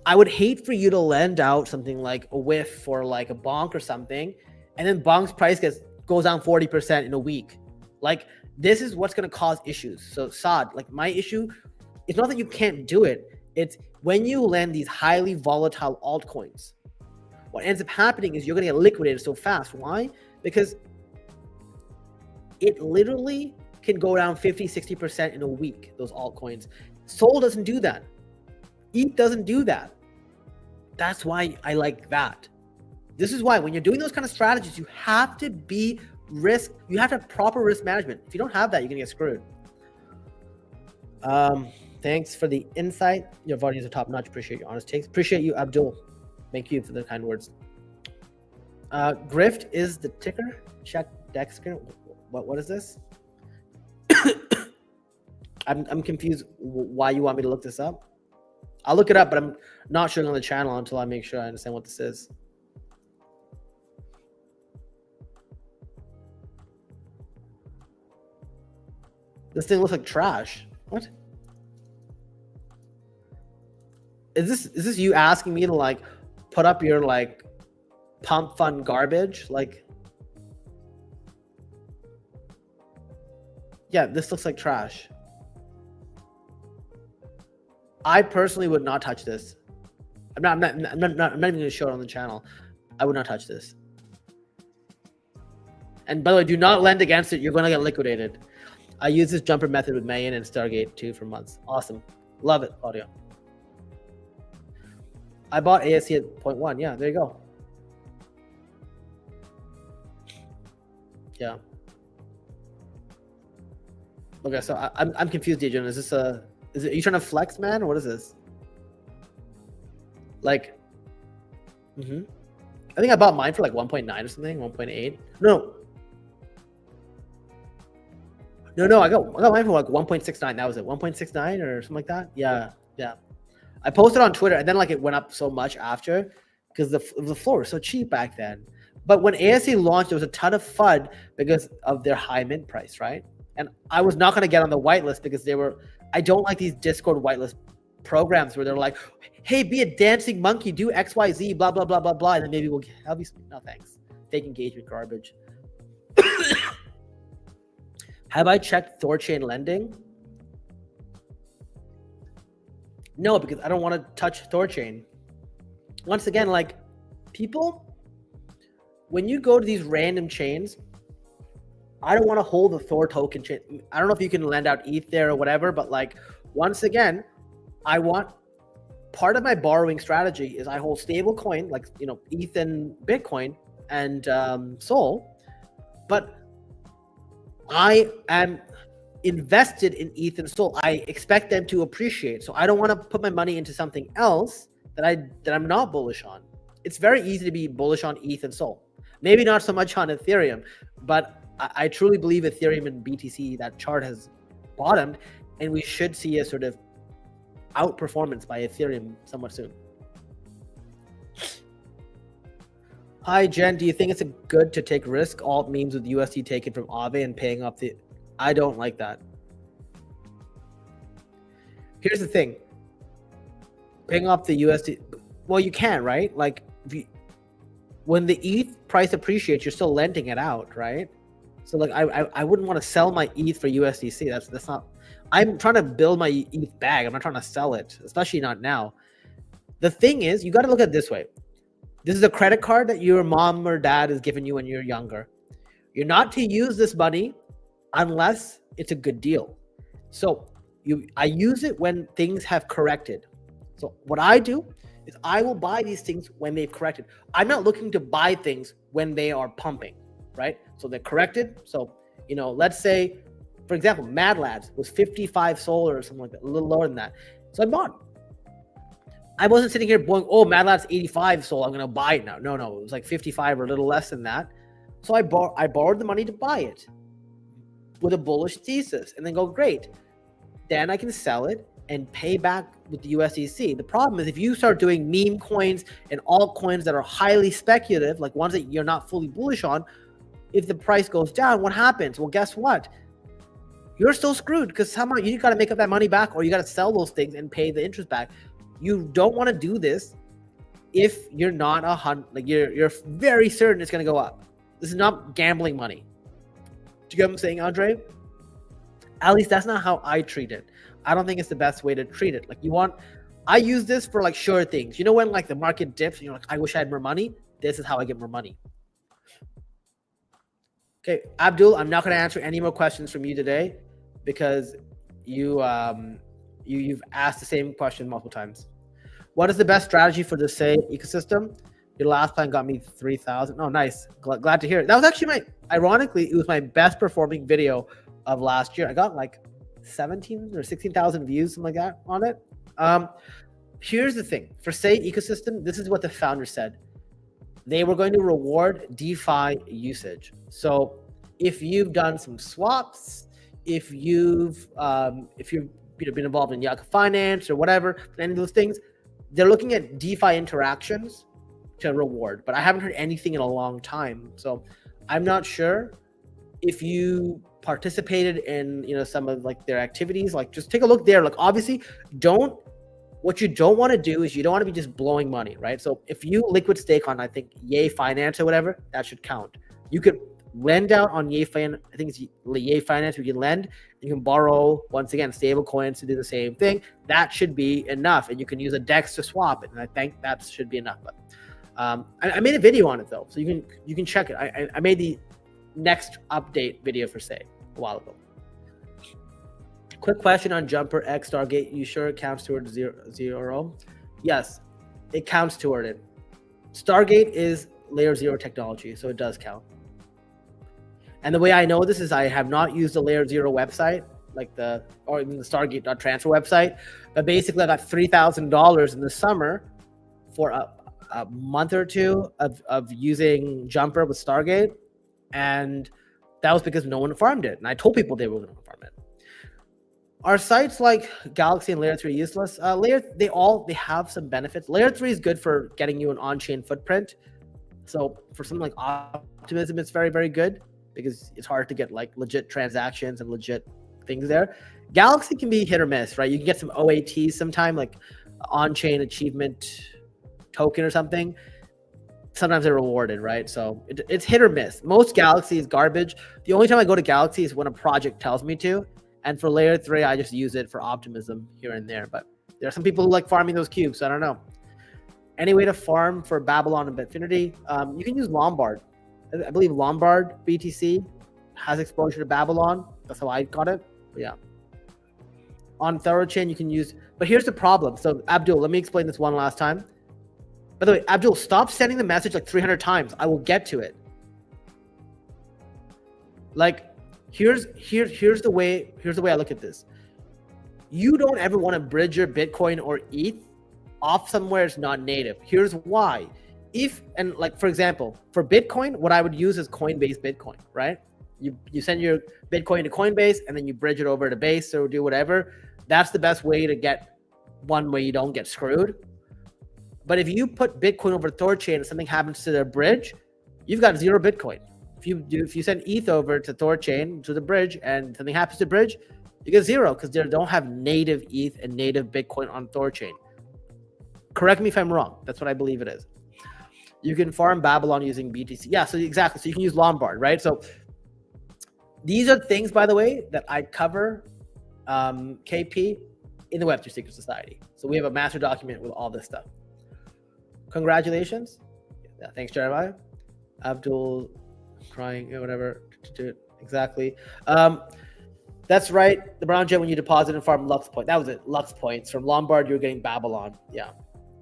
I would hate for you to lend out something like a whiff for like a bonk or something, and then bonk's price goes down 40% in a week. Like this is what's going to cause issues. So Saad, like my issue, it's not that you can't do it. It's when you lend these highly volatile altcoins, what ends up happening is you're going to get liquidated so fast. Why? Because it literally can go down 50-60% in a week, those altcoins. Sol doesn't do that. ETH doesn't do that. That's why I like that. This is why when you're doing those kind of strategies, you have to be you have to have proper risk management. If you don't have that, you're gonna get screwed. Thanks for the insight. Your volumes are top notch. Appreciate your honest takes. Appreciate you, Abdul. Thank you for the kind words. Grift is the ticker. Check Dexter. What is this? I'm confused why you want me to look this up. I'll look it up, but I'm not showing on the channel until I make sure I understand what this is. This thing looks like trash. What? Is this you asking me to like put up your like pump fund garbage? Like, yeah, this looks like trash. I personally would not touch this. I'm not even going to show it on the channel. I would not touch this. And by the way, do not lend against it. You're going to get liquidated. I use this jumper method with Mayan and Stargate too for months. Awesome. Love it, audio. I bought AICC at 0.1. Yeah, there you go. Yeah. Okay, so I'm confused, Dijon. Is this are you trying to flex, man? Or what is this? Like, I think I bought mine for like 1.9 or something, 1.8. No, I got mine for like 1.69. That was it, 1.69 or something like that. Yeah. I posted on Twitter, and then like it went up so much after because the floor was so cheap back then. But when AICC launched, there was a ton of FUD because of their high mint price, right? And I was not going to get on the whitelist because I don't like these Discord whitelist programs where they're like, hey, be a dancing monkey, do XYZ, blah, blah, blah, blah, blah. And then maybe we'll have you. No, thanks. Fake engagement garbage. Have I checked Thorchain lending? No, because I don't want to touch Thorchain. Once again, like people, when you go to these random chains, I don't want to hold the Thor token chain. I don't know if you can lend out ETH there or whatever, but like, once again, I want part of my borrowing strategy is I hold stable coin, like, ETH and Bitcoin and Sol, but I am invested in ETH and Sol. I expect them to appreciate. So I don't want to put my money into something else that I'm not bullish on. It's very easy to be bullish on ETH and Sol. Maybe not so much on Ethereum, but I truly believe Ethereum and BTC, that chart has bottomed, and we should see a sort of outperformance by Ethereum somewhat soon. Hi, Jen. Do you think it's good to take risk alt memes with USD taken from Aave and paying off the... I don't like that. Here's the thing. Paying off the USD... Well, you can, right? Like, when the ETH price appreciates, you're still lending it out, right? So like I wouldn't want to sell my ETH for USDC. That's not. I'm trying to build my ETH bag. I'm not trying to sell it, especially not now. The thing is, you got to look at it this way. This is a credit card that your mom or dad has given you when you're younger. You're not to use this money unless it's a good deal. So I use it when things have corrected. So what I do is I will buy these things when they've corrected. I'm not looking to buy things when they are pumping, right? So they're corrected. So, let's say, for example, Mad Labs was 55 solar or something like that, a little lower than that. So I bought. I wasn't sitting here going, oh, Mad Labs 85 solar, I'm going to buy it now. No, it was like 55 or a little less than that. So I borrowed the money to buy it with a bullish thesis and then go, great. Then I can sell it and pay back with the USDC. The problem is if you start doing meme coins and altcoins that are highly speculative, like ones that you're not fully bullish on, if the price goes down, what happens? Well, guess what? You're still screwed because somehow you got to make up that money back or you got to sell those things and pay the interest back. You don't want to do this if you're not you're very certain it's going to go up. This is not gambling money. Do you get what I'm saying, Andre? At least that's not how I treat it. I don't think it's the best way to treat it. Like you want I use this for like sure things. You know, when like the market dips and you're like, I wish I had more money. This is how I get more money. Okay, Abdul, I'm not going to answer any more questions from you today because you've asked the same question multiple times. What is the best strategy for the Say ecosystem? Your last plan got me 3,000. Oh, nice. Glad to hear it. That was actually ironically, it was my best performing video of last year. I got like 17 or 16,000 views, something like that on it. Here's the thing. For Say ecosystem, this is what the founder said. They were going to reward DeFi usage. So if you've done some swaps, if you've been involved in Yucca Finance or whatever, any of those things, they're looking at DeFi interactions to reward. But I haven't heard anything in a long time, so I'm not sure if you participated in some of like their activities. Like, just take a look there. Like, obviously, what you don't want to do is you don't want to be just blowing money, right? So if you liquid stake on, I think, Yay Finance or whatever, that should count. You could lend out on Yay Finance. I think it's Yay Finance. You can lend. You can borrow, once again, stable coins to do the same thing. That should be enough. And you can use a DEX to swap it. And I think that should be enough. But I made a video on it, though. So you can check it. I made the next update video for Say a while ago. Quick question on Jumper X Stargate. You sure it counts toward zero? Yes, it counts toward it. Stargate is layer 0 technology, so it does count. And the way I know this is I have not used the layer 0 website, or even the Stargate.transfer website, but basically I got $3,000 in the summer for a month or two of using Jumper with Stargate, and that was because no one farmed it, and I told people they were going to farm it. Are sites like Galaxy and Layer 3 useless? They have some benefits. Layer 3 is good for getting you an on-chain footprint. So for something like Optimism, it's very, very good because it's hard to get like legit transactions and legit things there. Galaxy can be hit or miss, right? You can get some OATs sometime, like on-chain achievement token or something. Sometimes they're rewarded, right? So it's hit or miss. Most Galaxy is garbage. The only time I go to Galaxy is when a project tells me to. And for layer 3, I just use it for optimism here and there. But there are some people who like farming those cubes. So I don't know. Any way to farm for Babylon and Bitfinity? You can use Lombard. I believe Lombard BTC has exposure to Babylon. That's how I got it. But yeah. On ThoroChain, you can use. But here's the problem. So Abdul, let me explain this one last time. By the way, Abdul, stop sending the message like 300 times. I will get to it. Like, here's the way I look at this. You don't ever want to bridge your Bitcoin or ETH off somewhere it's not native. Here's why. For example, for Bitcoin, what I would use is Coinbase Bitcoin, right? You send your Bitcoin to Coinbase and then you bridge it over to Base or do whatever. That's the best way to get one way you don't get screwed. But if you put Bitcoin over ThorChain and something happens to their bridge, you've got 0 Bitcoin. If you send ETH over to ThorChain to the bridge and something happens to the bridge, you get 0 because they don't have native ETH and native Bitcoin on ThorChain. Correct me if I'm wrong. That's what I believe it is. You can farm Babylon using BTC. Yeah, so exactly. So you can use Lombard, right? So these are things, by the way, that I cover KP in the Web3 Secret Society. So we have a master document with all this stuff. Congratulations. Yeah, thanks, Jeremiah. Abdul crying, whatever. Exactly. That's right. The Brown Jet, when you deposit and farm Lux Point. That was it. Lux Points. From Lombard, you're getting Babylon. Yeah.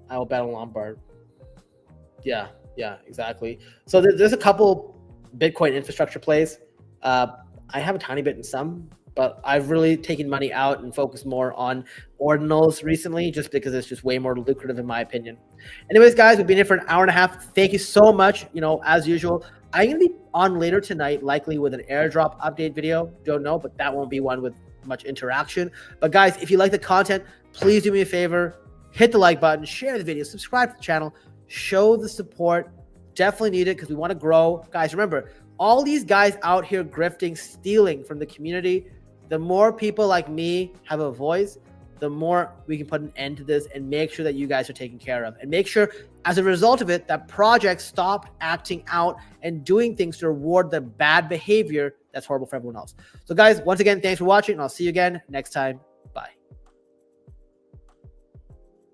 I will bet on Lombard. Yeah, exactly. So there's a couple Bitcoin infrastructure plays. I have a tiny bit in some, but I've really taken money out and focused more on ordinals recently just because it's just way more lucrative in my opinion. Anyways, guys, we've been here for an hour and a half. Thank you so much. As usual, I'm going to be on later tonight, likely with an airdrop update video. Don't know, but that won't be one with much interaction. But guys, if you like the content, please do me a favor. Hit the like button, share the video, subscribe to the channel, show the support. Definitely need it because we want to grow. Guys, remember, all these guys out here grifting, stealing from the community. The more people like me have a voice, the more we can put an end to this and make sure that you guys are taken care of. And make sure, as a result of it, that projects stop acting out and doing things to reward the bad behavior that's horrible for everyone else. So guys, once again, thanks for watching, and I'll see you again next time. Bye.